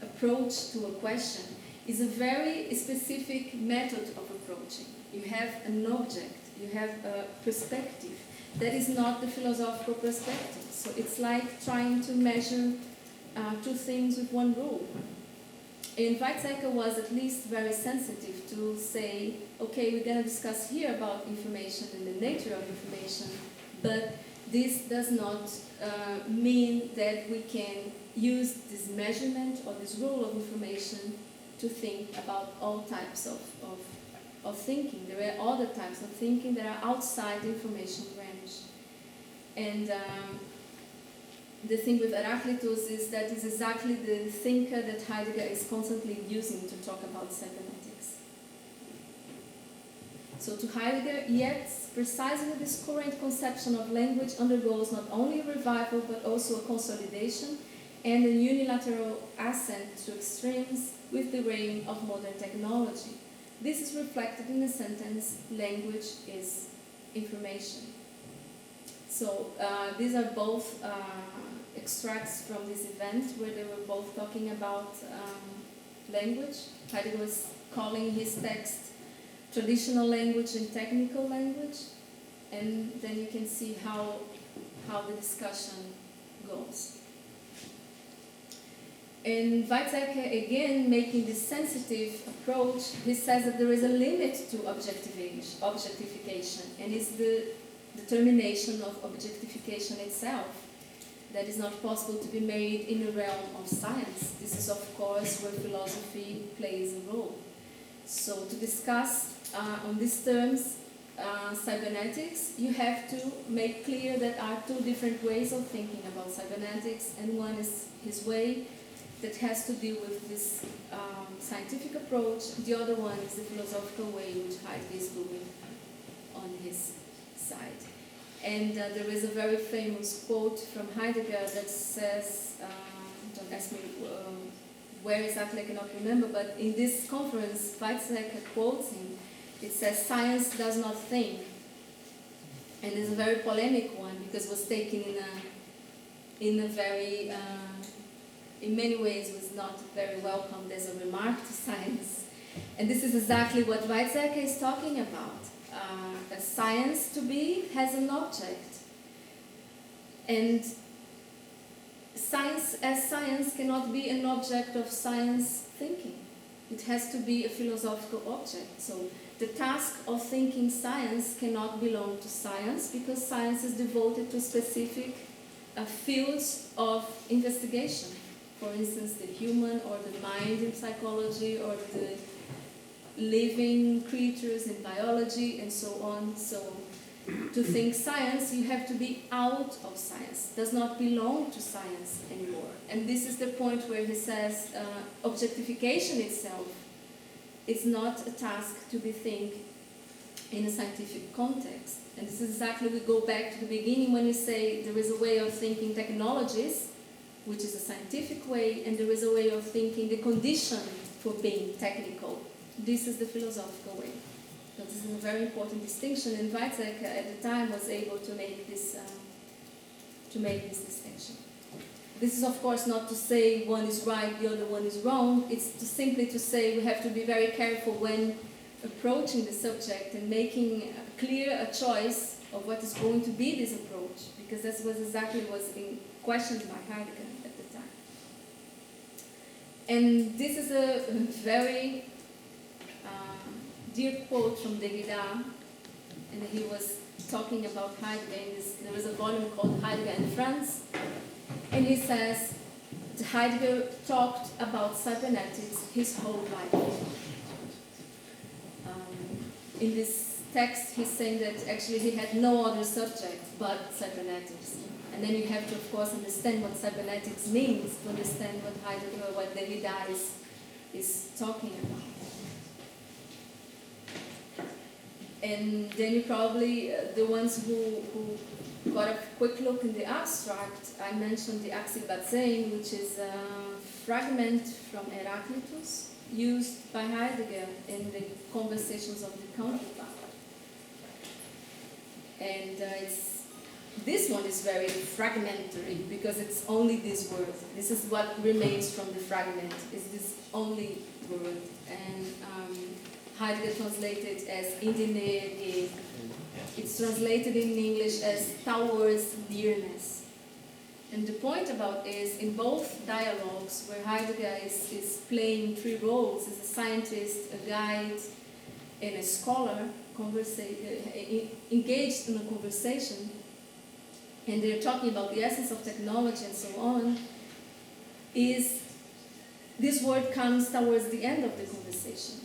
approach to a question is a very specific method of approaching. You have an object, you have a perspective. That is not the philosophical perspective. So it's like trying to measure two things with one rule. And Weizsäcker was at least very sensitive to say, okay, we're going to discuss here about information and the nature of information, but this does not mean that we can use this measurement or this rule of information to think about all types of thinking. There are other types of thinking that are outside the information range. And the thing with Heraclitus is that it's exactly the thinker that Heidegger is constantly using to talk about cybernetics. So to Heidegger, yet precisely this current conception of language undergoes not only a revival but also a consolidation and a unilateral ascent to extremes with the reign of modern technology. This is reflected in the sentence, language is information. So these are both extracts from this event where they were both talking about language. Heidegger was calling his text traditional language and technical language, and then you can see how the discussion goes. And Weizsäcker, again, making this sensitive approach, he says that there is a limit to objectification, and it's the determination of objectification itself that is not possible to be made in the realm of science. This is, of course, where philosophy plays a role. So to discuss on these terms cybernetics, you have to make clear that there are two different ways of thinking about cybernetics, and one is his way that has to deal with this scientific approach. The other one is the philosophical way which Heidegger is doing on his side. And there is a very famous quote from Heidegger that says, don't ask me where exactly, I cannot remember, but in this conference, Weizsäcker quotes him. It says, science does not think. And it's a very polemic one because it was taken in a very, in many ways, was not very welcomed as a remark to science. And this is exactly what Weizsäcker is talking about. A science to be has an object. And science as science cannot be an object of science thinking. It has to be a philosophical object. So the task of thinking science cannot belong to science because science is devoted to specific fields of investigation. For instance, the human or the mind in psychology, or the living creatures in biology, and so on. So to think science, you have to be out of science, does not belong to science anymore. And this is the point where he says objectification itself is not a task to be think in a scientific context. And this is exactly, we go back to the beginning when we say there is a way of thinking technologies, which is a scientific way, and there is a way of thinking the condition for being technical. This is the philosophical way. So this is a very important distinction, and Weizsäcker at the time was able to make this distinction. This is of course not to say one is right, the other one is wrong. It's simply to say we have to be very careful when approaching the subject and making clear a choice of what is going to be this approach, because that was exactly what's being questioned by Heidegger at the time. And this is a very dear quote from Derrida, and he was talking about Heidegger. There was a volume called Heidegger in France, and he says that Heidegger talked about cybernetics his whole life. In this text, he's saying that actually he had no other subject but cybernetics. And then you have to, of course, understand what cybernetics means to understand what Heidegger, what Derrida is talking about. And then you probably, the ones who got a quick look in the abstract, I mentioned the Ἀγχιβασιη, which is a fragment from Heraclitus, used by Heidegger in the conversations of the counterpart. And this one is very fragmentary because it's only this word. This is what remains from the fragment, is this only word. And Heidegger translated as in the nähe. It's translated in English as towards nearness. And the point about is, in both dialogues where Heidegger is playing three roles, as a scientist, a guide, and a scholar, engaged in a conversation, and they're talking about the essence of technology and so on, is this word comes towards the end of the conversation.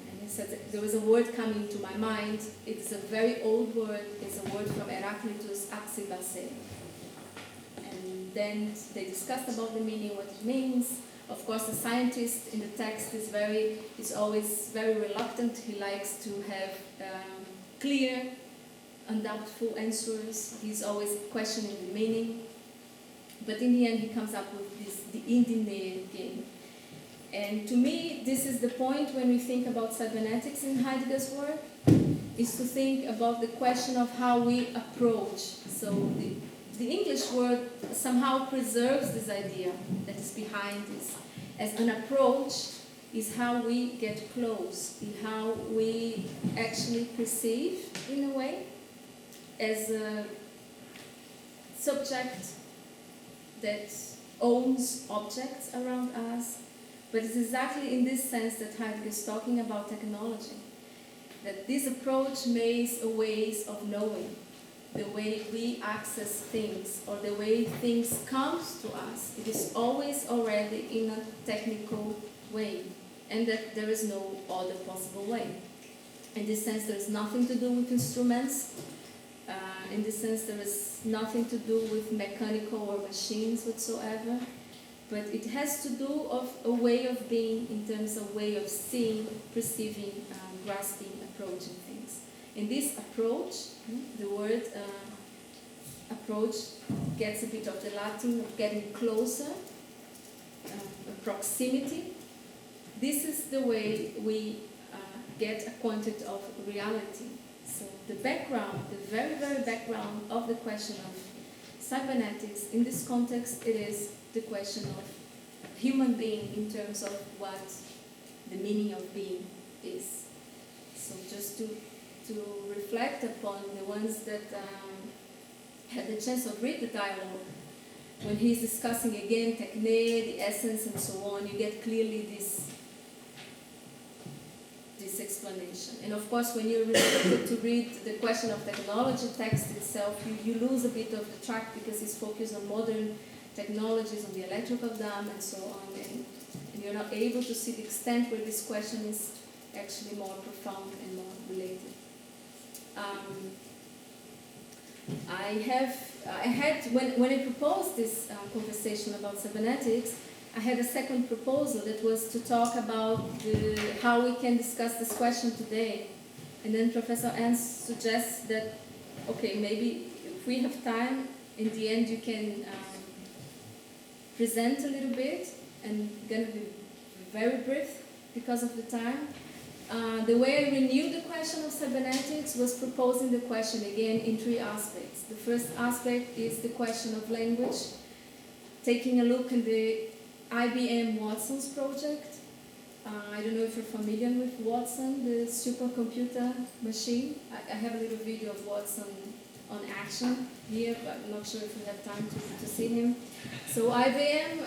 And he said, there was a word coming to my mind. It's a very old word. It's a word from Heraclitus, Ἀγχιβασιη. And then they discussed about the meaning, what it means. Of course, the scientist in the text is always very reluctant. He likes to have clear, undoubtful answers. He's always questioning the meaning. But in the end, he comes up with this, the in the nähe game. And to me, this is the point when we think about cybernetics in Heidegger's work, is to think about the question of how we approach. So the English word somehow preserves this idea that is behind this. As an approach is how we get close, in how we actually perceive, in a way, as a subject that owns objects around us. But it's exactly in this sense that Heidegger is talking about technology. That this approach makes a ways of knowing, the way we access things, or the way things come to us. It is always already in a technical way, and that there is no other possible way. In this sense, there is nothing to do with instruments. In this sense, there is nothing to do with mechanical or machines whatsoever. But it has to do of a way of being in terms of way of seeing, perceiving, grasping, approaching things. In this approach, the word approach gets a bit of the Latin of getting closer, proximity. This is the way we get acquainted of reality. So the background, the very, very background of the question of cybernetics, in this context, it is the question of human being in terms of what the meaning of being is. So just to reflect upon the ones that had the chance of read the dialogue, when he's discussing again techne, the essence and so on, you get clearly this explanation. And of course, when you're restricted to read the question of technology text itself, you lose a bit of the track because it's focused on modern technologies, on the electrical dam and so on, and you're not able to see the extent where this question is actually more profound and more related. When I proposed this conversation about cybernetics, I had a second proposal that was to talk about how we can discuss this question today. And then Professor Ernst suggests that, okay, maybe if we have time, in the end you can present a little bit, and going to be very brief because of the time. The way I renewed the question of cybernetics was proposing the question again in three aspects. The first aspect is the question of language, taking a look at the IBM Watson's project. I don't know if you're familiar with Watson, the supercomputer machine. I have a little video of Watson on action here, but I'm not sure if we have time to see him. So IBM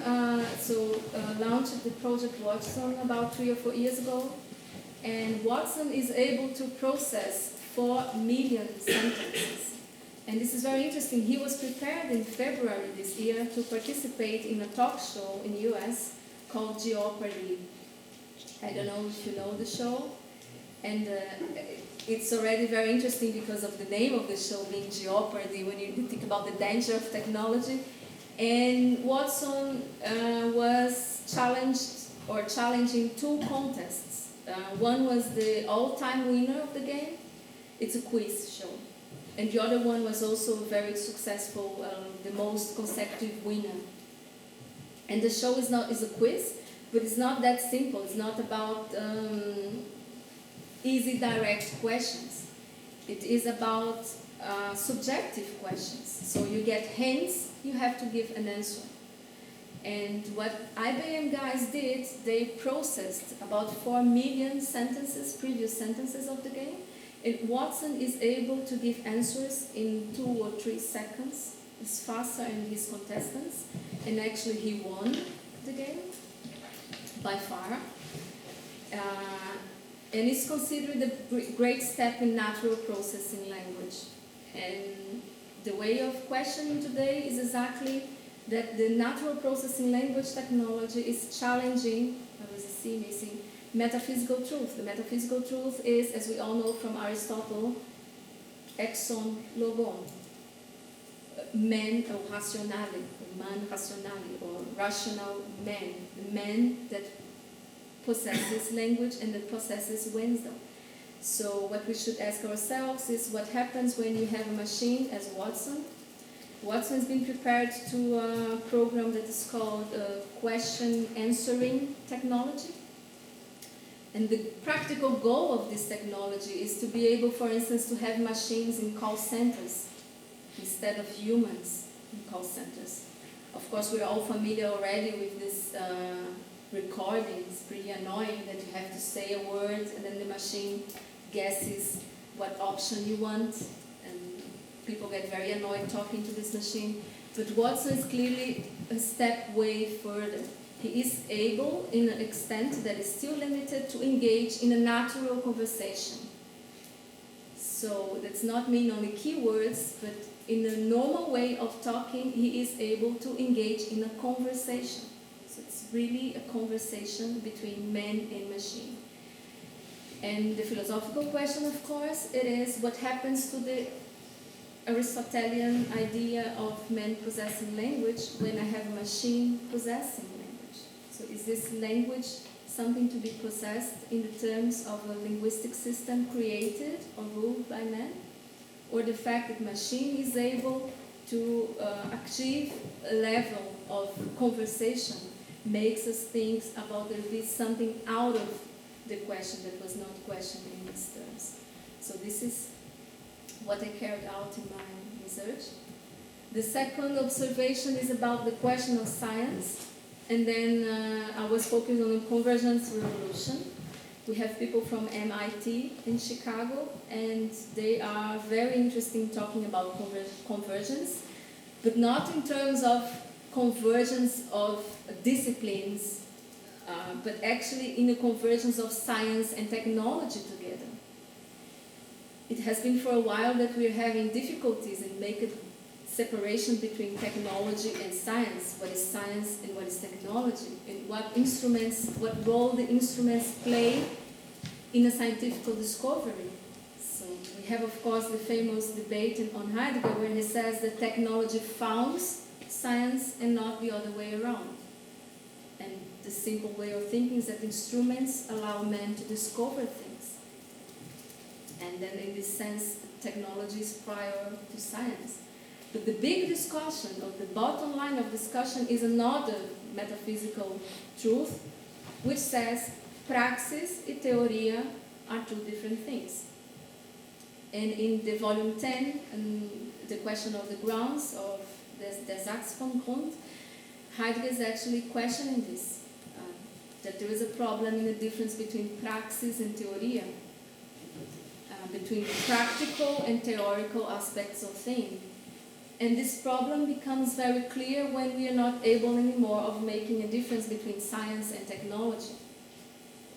launched the project Watson about 3 or 4 years ago, and Watson is able to process 4 million sentences. And this is very interesting. He was prepared in February this year to participate in a talk show in the US called Jeopardy. I don't know if you know the show. And it's already very interesting because of the name of the show being Jeopardy, when you think about the danger of technology. And Watson was challenging 2 contests. One was the all-time winner of the game. It's a quiz show. And the other one was also very successful, the most consecutive winner. And the show is a quiz, but it's not that simple. It's not about easy, direct questions. It is about subjective questions. So you get hints, you have to give an answer. And what IBM guys did, they processed about 4 million sentences, previous sentences of the game. And Watson is able to give answers in 2 or 3 seconds. It's faster than his contestants. And actually he won the game by far. And it's considered a great step in natural processing language. And the way of questioning today is exactly that the natural processing language technology is challenging, there was a C missing, metaphysical truth. The metaphysical truth is, as we all know from Aristotle, exon logon, man or rationale, man rationale, or rational man, the man that possesses language and that possesses wisdom. So what we should ask ourselves is what happens when you have a machine as Watson. Watson has been prepared to a program that is called question answering technology. And the practical goal of this technology is to be able, for instance, to have machines in call centers instead of humans in call centers. Of course, we're all familiar already with this recording. It's pretty annoying that you have to say a word and then the machine guesses what option you want. And people get very annoyed talking to this machine. But Watson is clearly a step way further. He is able, in an extent that is still limited, to engage in a natural conversation. So that's not mean only keywords, but in a normal way of talking, he is able to engage in a conversation. So it's really a conversation between man and machine. And the philosophical question, of course, it is what happens to the Aristotelian idea of man possessing language when I have a machine possessing language. So is this language something to be possessed in the terms of a linguistic system created or ruled by man? Or the fact that machine is able to achieve a level of conversation makes us think about there is something out of the question that was not questioned in these terms. So this is what I carried out in my research. The second observation is about the question of science. And then I was focused on the convergence revolution. We have people from MIT in Chicago, and they are very interested in talking about convergence, but not in terms of convergence of disciplines, but actually in the convergence of science and technology together. It has been for a while that we're having difficulties in making separation between technology and science. What is science and what is technology? And what role the instruments play in a scientific discovery. So we have, of course, the famous debate on Heidegger where he says that technology founds science and not the other way around. And the simple way of thinking is that instruments allow men to discover things. And then in this sense, technology is prior to science. But the big discussion, or the bottom line of discussion, is another metaphysical truth, which says praxis and theoria are two different things. And in the volume 10, the question of the grounds of the Ersatzgrund, Heidegger is actually questioning this, that there is a problem in the difference between praxis and theoria, between practical and theoretical aspects of things. And this problem becomes very clear when we are not able anymore of making a difference between science and technology.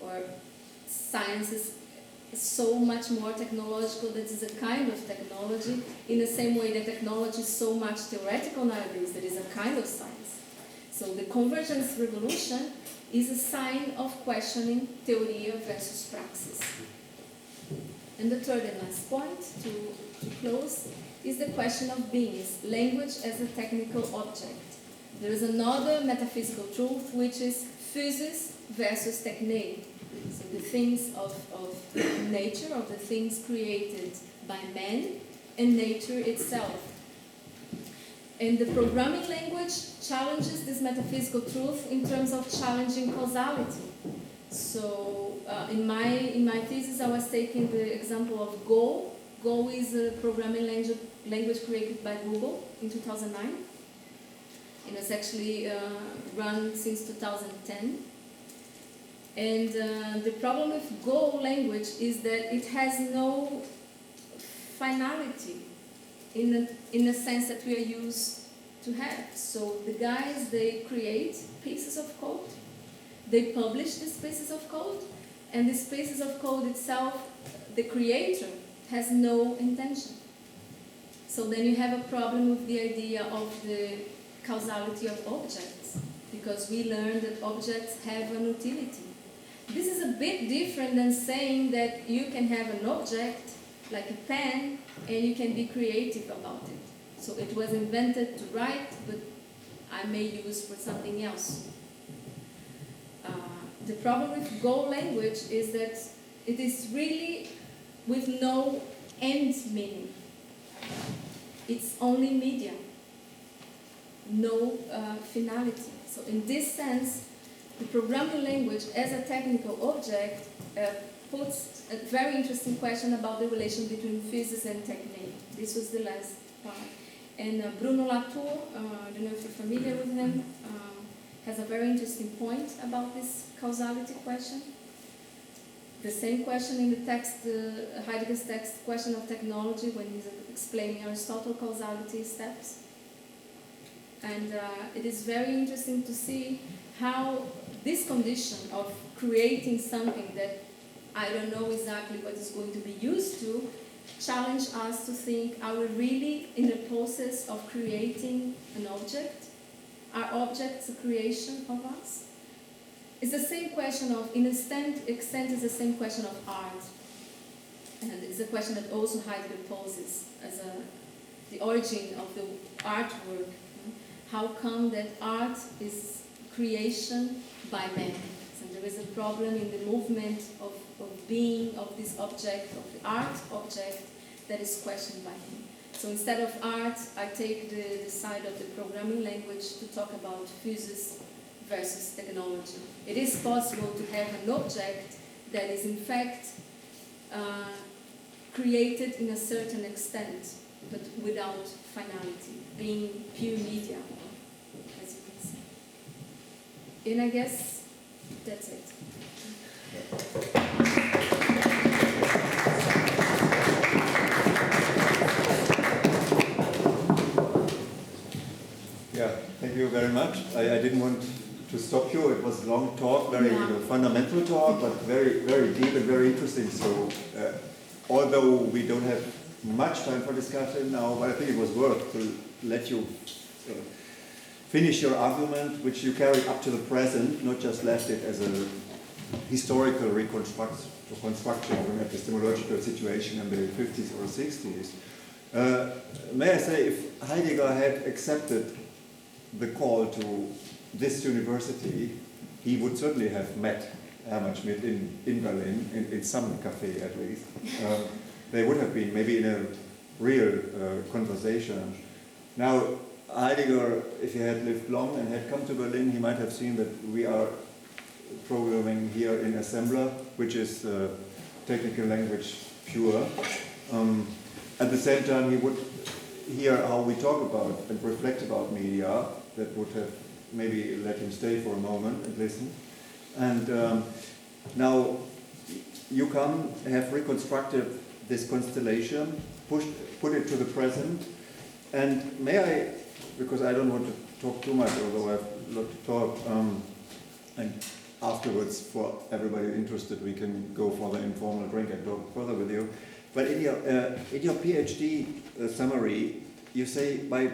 Or science is so much more technological that is a kind of technology, in the same way that technology is so much theoretical nowadays that is a kind of science. So the convergence revolution is a sign of questioning theoria versus praxis. And the third and last point, to close, is the question of beings, language as a technical object. There is another metaphysical truth, which is physis versus techne. So the things of nature, of the things created by man, and nature itself. And the programming language challenges this metaphysical truth in terms of challenging causality. So in my thesis, I was taking the example of Go. Go is a programming language created by Google in 2009. It was actually run since 2010. And the problem with Go language is that it has no finality in the sense that we are used to have. So the guys, they create pieces of code, they publish these pieces of code, and these pieces of code itself, the creator has no intention. So then you have a problem with the idea of the causality of objects, because we learned that objects have an utility. This is a bit different than saying that you can have an object, like a pen, and you can be creative about it. So it was invented to write, but I may use for something else. The problem with Go language is that it is really with no end meaning. It's only media, no finality. So in this sense, the programming language as a technical object puts a very interesting question about the relation between physis and technique. This was the last part. And Bruno Latour, I don't know if you're familiar with him, has a very interesting point about this causality question. The same question in the text, Heidegger's text, Question of Technology, when he's explaining Aristotle causality steps. And it is very interesting to see how this condition of creating something that I don't know exactly what is going to be used to, challenge us to think, are we really in the process of creating an object? Are objects a creation of us? It's the same question of, in a extent, it's the same question of art. And it's a question that also Heidegger poses as the origin of the artwork. How come that art is creation by man? So there is a problem in the movement of being of this object, of the art object, that is questioned by him. So instead of art, I take the side of the programming language to talk about physis versus technology. It is possible to have an object that is in fact created in a certain extent, but without finality, being pure media, as you can see. And I guess that's it. Yeah, thank you very much. I didn't want to stop you. It was a long talk, very fundamental talk, but very, very deep and very interesting. So, although we don't have much time for discussion now, but I think it was worth to let you finish your argument, which you carried up to the present, not just left it as a historical reconstruction of an epistemological situation in the 50s or 60s. May I say, if Heidegger had accepted the call to this university, he would certainly have met Hermann Schmidt in Berlin, in some cafe at least. They would have been maybe in a real conversation. Now, Heidegger, if he had lived long and had come to Berlin, he might have seen that we are programming here in assembler, which is technical language pure. At the same time, he would hear how we talk about and reflect about media. That would have maybe let him stay for a moment and listen. And now you come, have reconstructed this constellation, put it to the present, and may I, because I don't want to talk too much, although I have a lot to talk, and afterwards, for everybody interested, we can go for the informal drink and talk further with you. But in your PhD summary, you say, by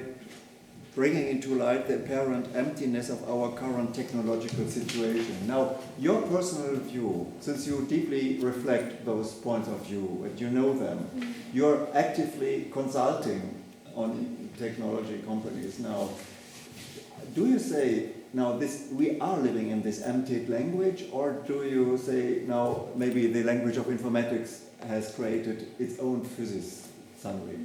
bringing into light the apparent emptiness of our current technological situation. Now, your personal view, since you deeply reflect those points of view and you know them, you're actively consulting on technology companies now. Do you say, now we are living in this emptied language, or do you say, now maybe the language of informatics has created its own physics suddenly?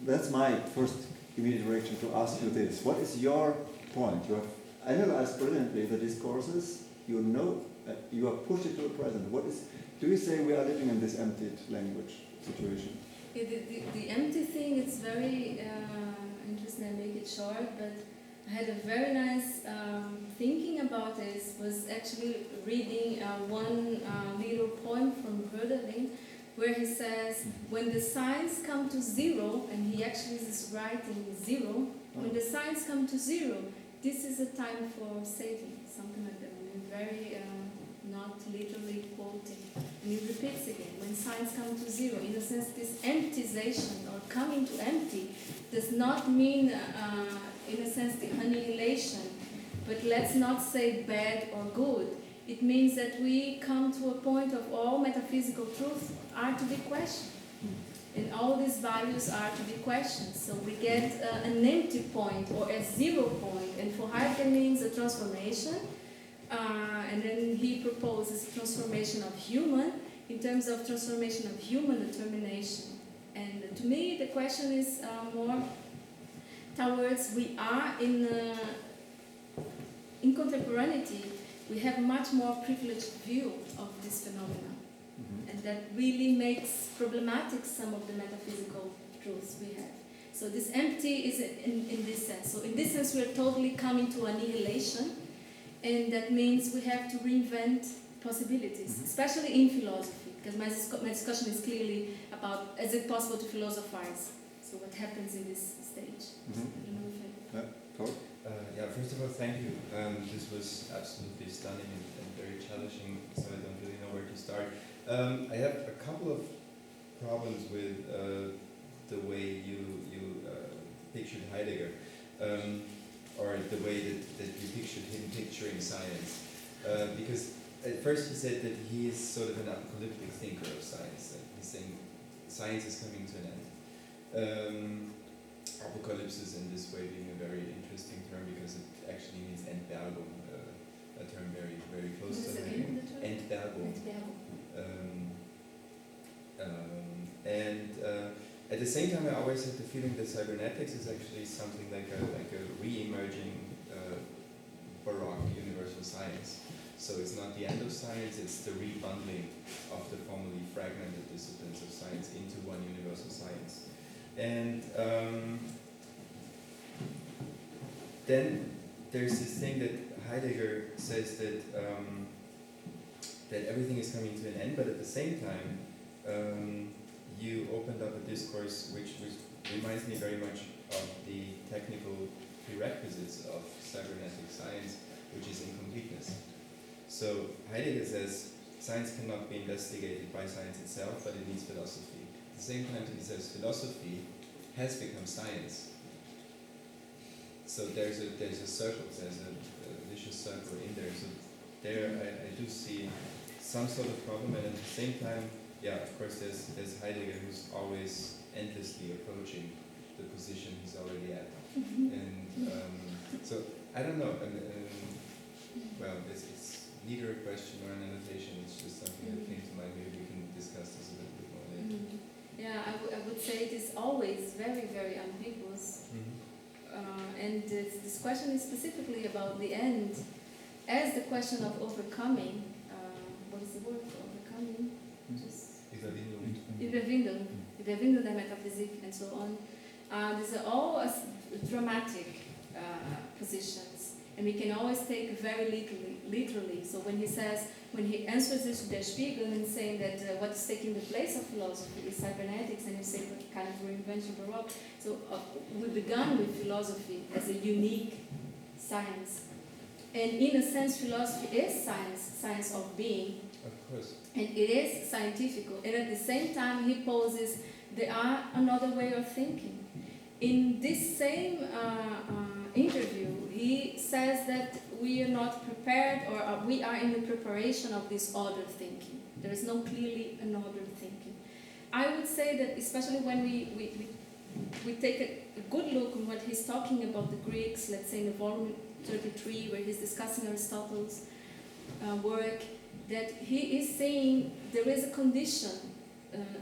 That's my first immediate reaction to ask you this. What is your point? You have analyzed brilliantly the discourses, you know, you have pushed it to the present. Do you say we are living in this emptied language situation? Yeah, the empty thing, it's very interesting. I make it short, but I had a very nice thinking about this, was actually reading one little poem from Hölderlin, where he says, when the signs come to zero, and he actually is writing zero, when the signs come to zero, this is a time for saving, something like that. I mean, very not literally quoting. And he repeats again, when signs come to zero, in a sense, this emptization or coming to empty does not mean, in a sense, the annihilation, but let's not say bad or good. It means that we come to a point of all metaphysical truths are to be questioned. And all these values are to be questioned. So we get an empty point or a 0 point. And for Heidegger means a transformation. And then he proposes a transformation of human in terms of transformation of human determination. And to me, the question is more towards we are in contemporaneity. We have a much more privileged view of this phenomenon, and that really makes problematic some of the metaphysical truths we have. So this empty is in this sense. So in this sense, we are totally coming to annihilation, and that means we have to reinvent possibilities, especially in philosophy, because my discussion is clearly about, is it possible to philosophize? So what happens in this stage? I don't know if I... Yeah, first of all, thank you. This was absolutely stunning and very challenging, so I don't really know where to start. I have a couple of problems with the way you pictured Heidegger, or the way that you pictured him picturing science. Because at first he said that he is sort of an apocalyptic thinker of science. He's saying science is coming to an end. Apocalypse is in this way being a very interesting term because it actually means Entbergung, a term very, very close to the Entbergung. And at the same time, I always had the feeling that cybernetics is actually something like a re-emerging Baroque universal science. So it's not the end of science, it's the rebundling of the formerly fragmented disciplines of science into one universal science. And then there's this thing that Heidegger says that that everything is coming to an end, but at the same time, you opened up a discourse which reminds me very much of the technical prerequisites of cybernetic science, which is incompleteness. So Heidegger says science cannot be investigated by science itself, but it needs philosophy. At the same time, he says philosophy has become science. So there's a circle, there's a vicious circle in there. So there I do see some sort of problem, and at the same time, yeah, of course, there's Heidegger, who's always endlessly approaching the position he's already at. And so I don't know. Well, it's neither a question or an annotation. It's just something that came to mind. Maybe we can discuss this a little bit more later. Yeah, I would say it is always very, very ambiguous. And this question is specifically about the end, as the question of overcoming. What is the word for overcoming? Überwindung der Metaphysik, and so on. These are all dramatic positions, and we can always take very literally. So when he answers this to Der Spiegel and saying that what is taking the place of philosophy is cybernetics, and you say what kind of reinvention Baroque. So we began with philosophy as a unique science, and in a sense, philosophy is science of being. Of course. And it is scientific, and at the same time he poses there are another way of thinking. In this same interview, he says that we are not prepared, or we are in the preparation of this other thinking. There is no clearly another thinking. I would say that especially when we take a good look at what he's talking about the Greeks, let's say in the volume 33, where he's discussing Aristotle's work, that he is saying there is a condition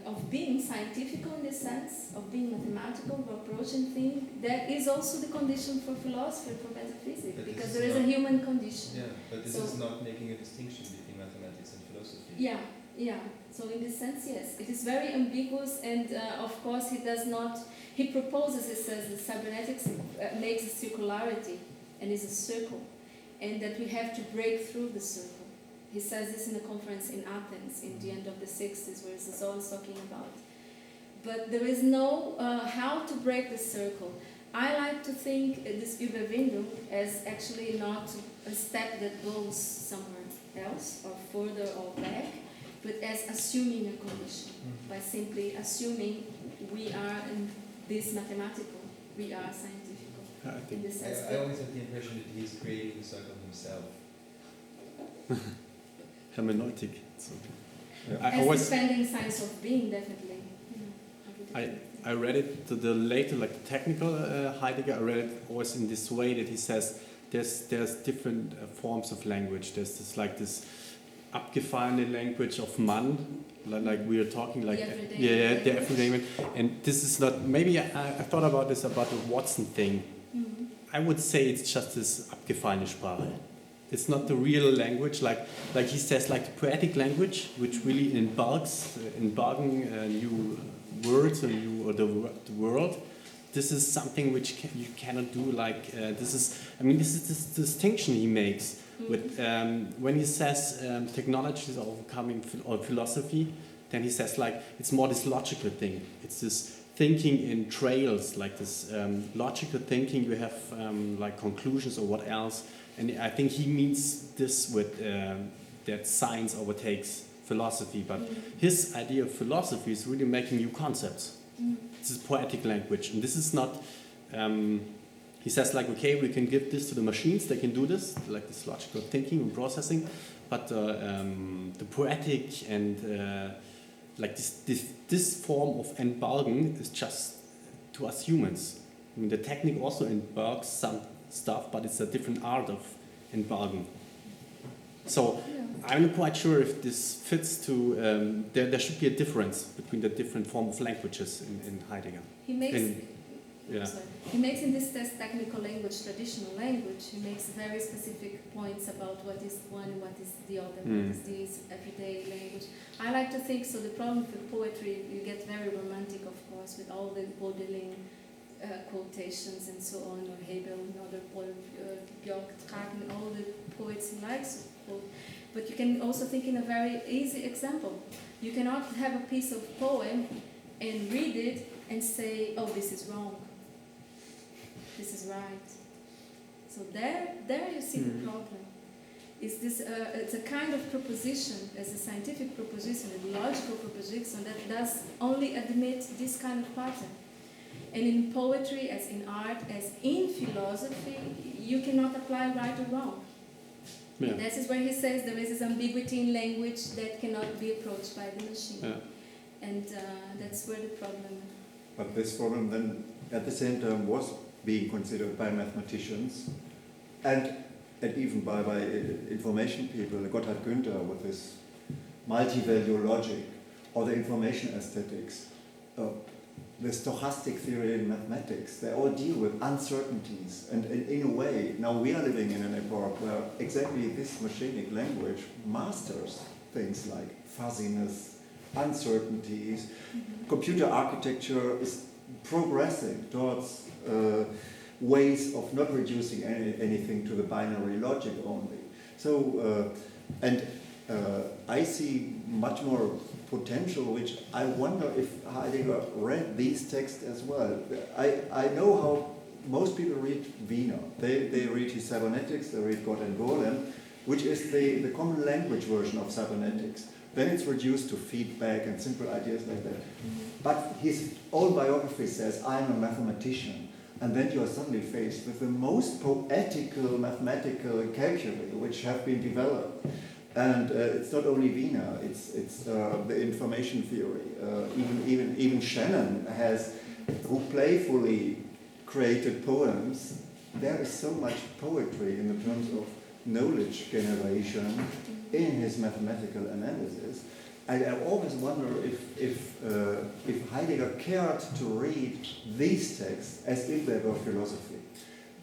of being scientific in this sense, of being mathematical, of approaching things, that is also the condition for philosophy, for metaphysics, because there is a human condition. Yeah, but this is not making a distinction between mathematics and philosophy. Yeah. So in this sense, yes, it is very ambiguous, and of course he proposes, he says, that cybernetics makes a circularity and is a circle, and that we have to break through the circle. He says this in a conference in Athens in the end of the 60s, where he's always talking about. But there is no how to break the circle. I like to think this Überwindung as actually not a step that goes somewhere else or further or back, but as assuming a condition, by simply assuming we are in this mathematical, we are scientific. In this sense, I always have the impression that he's creating the circle himself. Hermeneutic. So, as defending science of being, definitely. I read it to the later, like the technical Heidegger. I read it always in this way that he says there's different forms of language. There's this abgefahrene language of man, like we are talking like the everyday. And this is not. Maybe I thought about this about the Watson thing. I would say it's just this abgefahrene Sprache. It's not the real language, like he says, like the poetic language, which really embarking new words or the world. This is something which you cannot do. This is this distinction he makes with when he says technology is overcoming philosophy. Then he says it's more this logical thing. It's this thinking in trails, like this logical thinking. You have like conclusions or what else. And I think he means this with that science overtakes philosophy. But his idea of philosophy is really making new concepts. This is poetic language. And this is not... he says, okay, we can give this to the machines. They can do this, like this logical thinking and processing. But the poetic and this form of embarging is just to us humans. I mean, the technique also embarks some stuff, but it's a different art of embarging. So I'm not quite sure if this fits to. There should be a difference between the different form of languages in Heidegger. He makes in this technical language, traditional language, he makes very specific points about what is one and what is the other, what is this everyday language. I like to think so. The problem with poetry, you get very romantic, of course, with all the Baudelaire quotations and so on, or Hegel and other Björk, Tragen, all the poets he likes to quote. But you can also think in a very easy example. You cannot have a piece of poem and read it and say, oh, this is wrong. This is right. So there you see the problem. It's a kind of proposition, as a scientific proposition, a logical proposition that does only admit this kind of pattern. And in poetry, as in art, as in philosophy, you cannot apply right or wrong. Yeah. And that is where he says there is this ambiguity in language that cannot be approached by the machine. Yeah. And that's where the problem. But this problem then at the same time was being considered by mathematicians and even by information people, Gotthard Günther with his multi-value logic, or the information aesthetics, the stochastic theory in mathematics. They all deal with uncertainties, and in a way, now we are living in an epoch where exactly this machinic language masters things like fuzziness, uncertainties. Computer architecture is progressing towards ways of not reducing anything to the binary logic only. So, I see much more potential, which I wonder if Heidegger read these texts as well. I know how most people read Wiener. They read his Cybernetics, they read God and Golem, which is the common language version of Cybernetics. Then it's reduced to feedback and simple ideas like that. But his own biography says, I'm a mathematician. And then you are suddenly faced with the most poetical mathematical calculi which have been developed. And it's not only Wiener, it's the information theory. Even Shannon who playfully created poems. There is so much poetry in the terms of knowledge generation in his mathematical analysis. And I always wonder if Heidegger cared to read these texts as if they were philosophy.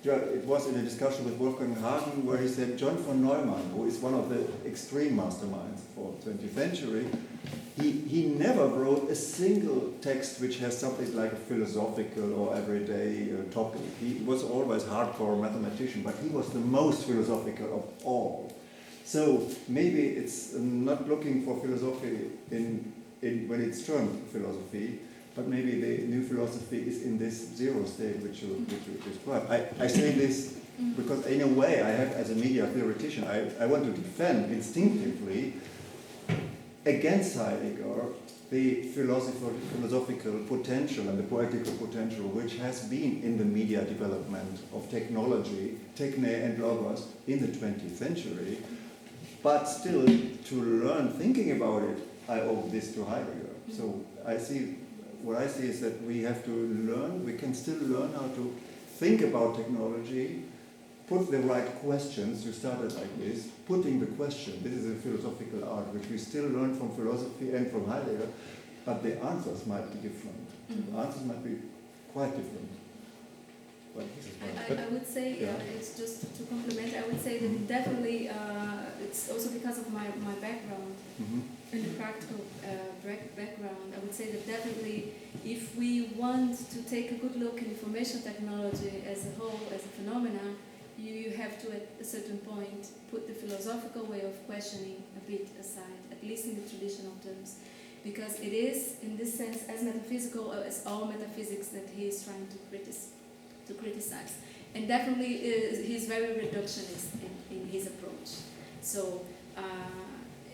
It was in a discussion with Wolfgang Hagen where he said John von Neumann, who is one of the extreme masterminds for the 20th century, he never wrote a single text which has something like a philosophical or everyday topic. He was always hardcore mathematician, but he was the most philosophical of all. So maybe it's not looking for philosophy in when it's termed philosophy, but maybe the new philosophy is in this zero state which you describe. I say this because in a way I have, as a media theoretician, I want to defend instinctively against Heidegger the philosophical potential and the poetical potential which has been in the media development of technology, techne and logos, in the 20th century. But still, to learn thinking about it, I owe this to Heidegger. So what I see is that we have to learn, we can still learn how to think about technology, put the right questions. You started like this, putting the question. This is a philosophical art, which we still learn from philosophy and from Heidegger, but the answers might be different. The answers might be quite different. But this is I would say, it's just to complement, I would say that definitely, it's also because of my background, in the practical background, I would say that definitely if we want to take a good look at information technology as a whole, as a phenomenon, you have to, at a certain point, put the philosophical way of questioning a bit aside, at least in the traditional terms. Because it is, in this sense, as metaphysical as all metaphysics that he is trying to criticize. And definitely he's very reductionist in his approach. So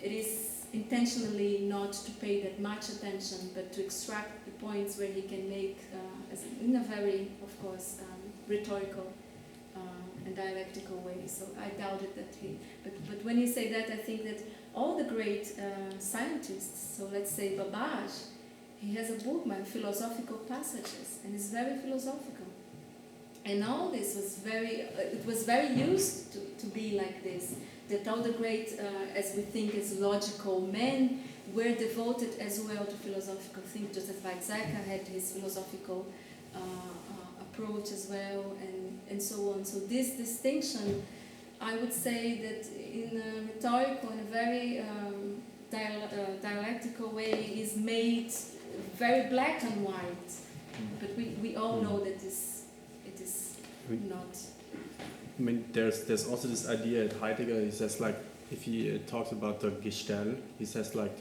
it is intentionally not to pay that much attention, but to extract the points where he can make, in a very, of course, rhetorical and dialectical way. So I doubted that but when you say that, I think that all the great scientists, so let's say Babbage, he has a book, Philosophical Passages, and it's very philosophical. And all this was very used to be like this, that all the great, as we think as logical men, were devoted as well to philosophical thinking, just as Weizsäcker had his philosophical approach as well, and so on. So this distinction, I would say that in a rhetorical, in a very dialectical way, is made very black and white. But we all know that it is not. I mean, there's also this idea at Heidegger. He says, like, if he talks about the Gestell, he says like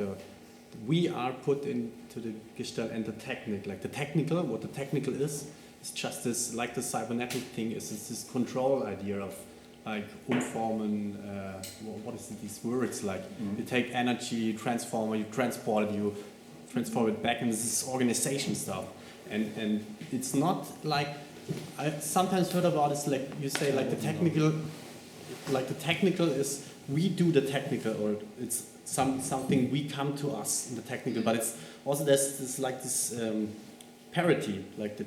we are put into the Gestell and the technique, like the technical. What the technical is just this, like the cybernetic thing is this control idea of like umformen. What is it, these words like? You take energy, transform it, you transform it back, and this is organization stuff. And it's not like, I sometimes heard about it's like you say like the technical like the technical is we do the technical, or it's something we come to us in the technical, but it's also there's this like this parity, like the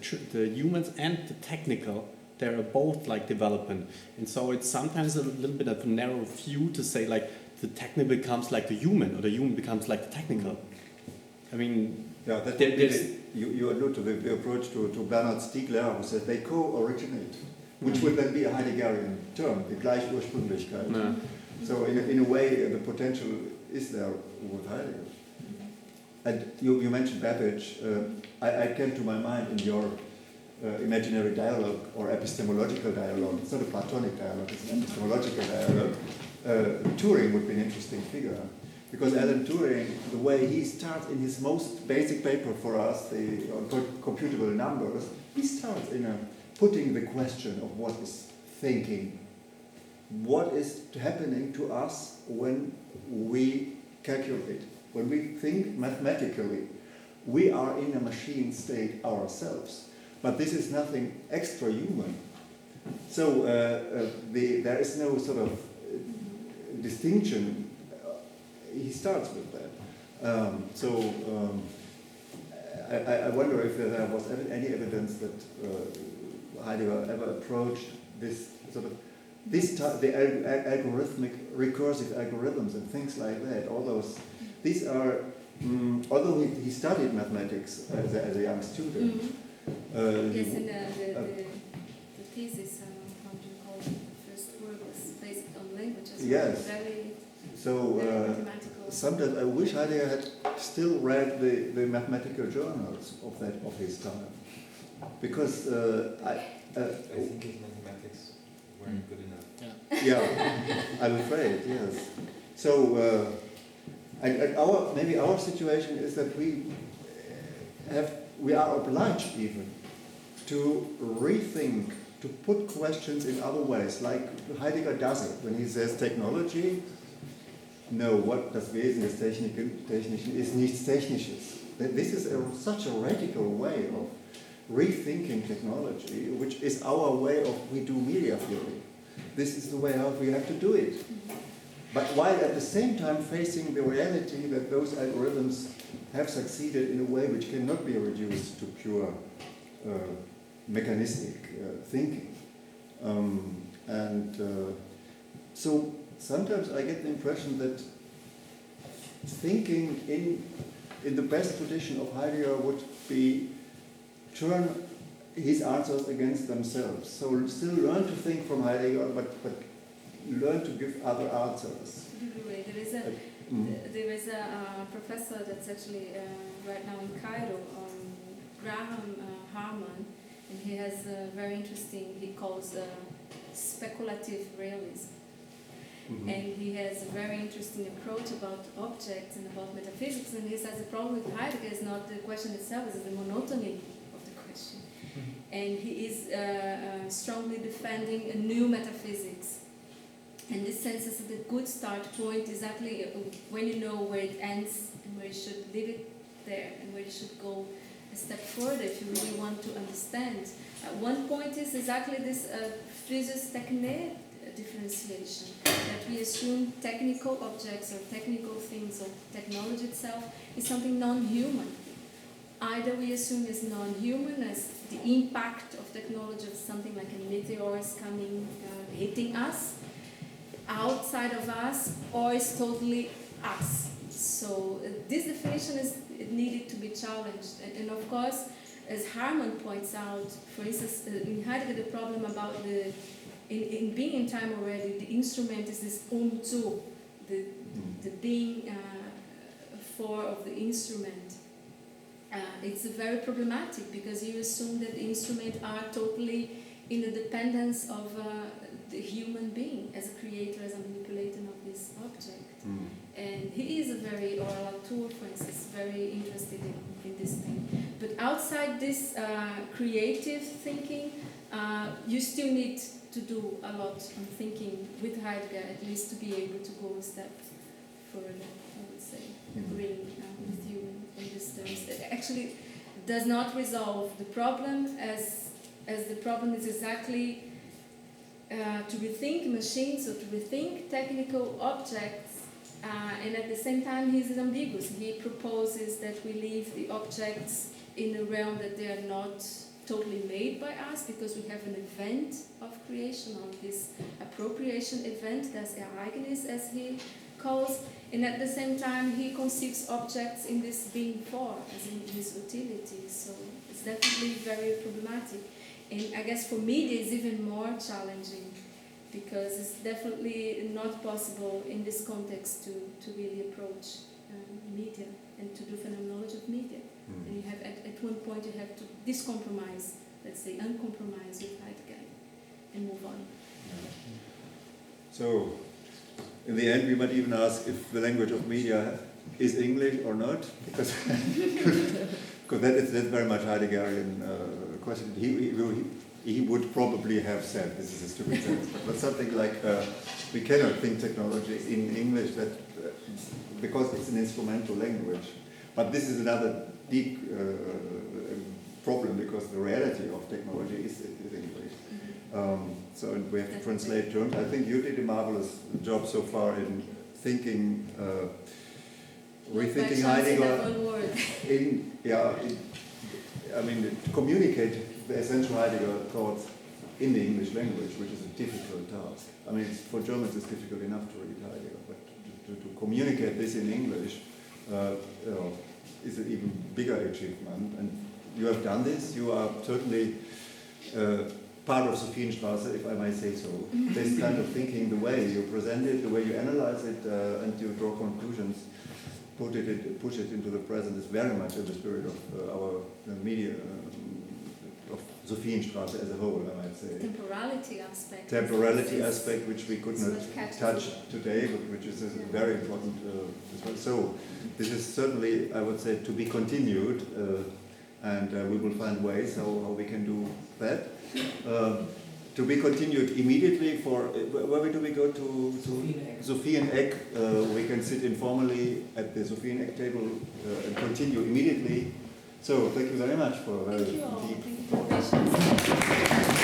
humans and the technical, they are both like development, and so it's sometimes a little bit of a narrow view to say like the technical becomes like the human, or the human becomes like the technical. I mean, yeah, that you allude to the approach to Bernhard Stiegler, who says they co-originate, which would then be a Heideggerian term, the Gleichursprünglichkeit. no. So in a way, the potential is there with Heidegger. And you mentioned Babbage. I came to my mind in your imaginary dialogue or epistemological dialogue. It's not a Platonic dialogue, it's an epistemological dialogue. Turing would be an interesting figure. Because Alan Turing, the way he starts in his most basic paper for us, the computable numbers, he starts in putting the question of what is thinking. What is happening to us when we calculate? When we think mathematically, we are in a machine state ourselves. But this is nothing extra human. So there is no sort of distinction. He starts with that. I wonder if there was any evidence that Heidegger ever approached this sort of the algorithmic recursive algorithms and things like that. All those, these are, although he studied mathematics as a young student. Yes, and the thesis, how do you call it, the first work was based on languages. Yes. Very mathematical. Sometimes I wish Heidegger had still read the mathematical journals of his time, because I think his mathematics weren't good enough. Yeah, I'm afraid, yes. So, and maybe our situation is that we are obliged even to rethink, to put questions in other ways, like Heidegger does it when he says technology. No, what das Wesen des Technischen ist nichts Technisches. This is such a radical way of rethinking technology, which is our way of we do media theory. This is the way how we have to do it. But while at the same time facing the reality that those algorithms have succeeded in a way which cannot be reduced to pure mechanistic thinking. So sometimes I get the impression that thinking in the best tradition of Heidegger would be turn his answers against themselves. So still learn to think from Heidegger, but learn to give other answers. There is a professor that's actually right now in Cairo, Graham Harman, and he has a very interesting, he calls speculative realism. Mm-hmm. And he has a very interesting approach about objects and about metaphysics, and he says the problem with Heidegger is not the question itself, it's the monotony of the question. Mm-hmm. And he is strongly defending a new metaphysics. And this sense is the good start point exactly when you know where it ends and where you should leave it there and where you should go a step further if you really want to understand. One point is exactly this physis technique differentiation, that we assume technical objects or technical things or technology itself is something non-human. Either we assume it's non-human as the impact of technology of something like a meteor is coming, hitting us, outside of us, or it's totally us. So this definition is needed to be challenged. And of course, as Hermann points out, for instance, in Heidegger, the problem about in being in time already, the instrument is this zu, the being for of the instrument. It's very problematic because you assume that the instrument are totally in the dependence of the human being as a creator, as a manipulator of this object. And he is or Latour, for instance, very interested in this thing. But outside this creative thinking, you still need to do a lot on thinking with Heidegger, at least to be able to go a step further, I would say, agreeing with you in these terms. It actually does not resolve the problem as the problem is exactly to rethink machines or to rethink technical objects, and at the same time he's ambiguous. He proposes that we leave the objects in a realm that they are not totally made by us, because we have an event of creation, or this appropriation event, das Ereignis as he calls, and at the same time he conceives objects in this being for, as in his utility. So it's definitely very problematic. And I guess for media it's even more challenging, because it's definitely not possible in this context to really approach media and to do phenomenology of media. And you have at one point you have to discompromise, let's say uncompromise with Heidegger and move on. So, in the end, we might even ask if the language of media is English or not, because that's very much Heideggerian question. He would probably have said, this is a stupid sentence, but something like, we cannot think technology in English because it's an instrumental language. But this is another deep problem, because the reality of technology is English. So we have to translate terms. I think you did a marvelous job so far in thinking, rethinking Heidegger. To communicate the essential Heidegger thoughts in the English language, which is a difficult task. I mean, for Germans it's difficult enough to read Heidegger, but to communicate this in English is an even bigger achievement. And you have done this. You are certainly part of Sophienstraße, if I may say so. This kind of thinking, the way you present it, the way you analyze it, and you draw conclusions, push it into the present, is very much in the spirit of our media, of Sophienstraße as a whole, I might say. Temporality aspect, which we could not touch today, but which is very important as well. So this is certainly, I would say, to be continued, and we will find ways how we can do that. To be continued immediately for, where do we go to? Sophieneck. We can sit informally at the Sophieneck table and continue immediately. So thank you very much for a very deep. Thank you all. Thank you for your patience.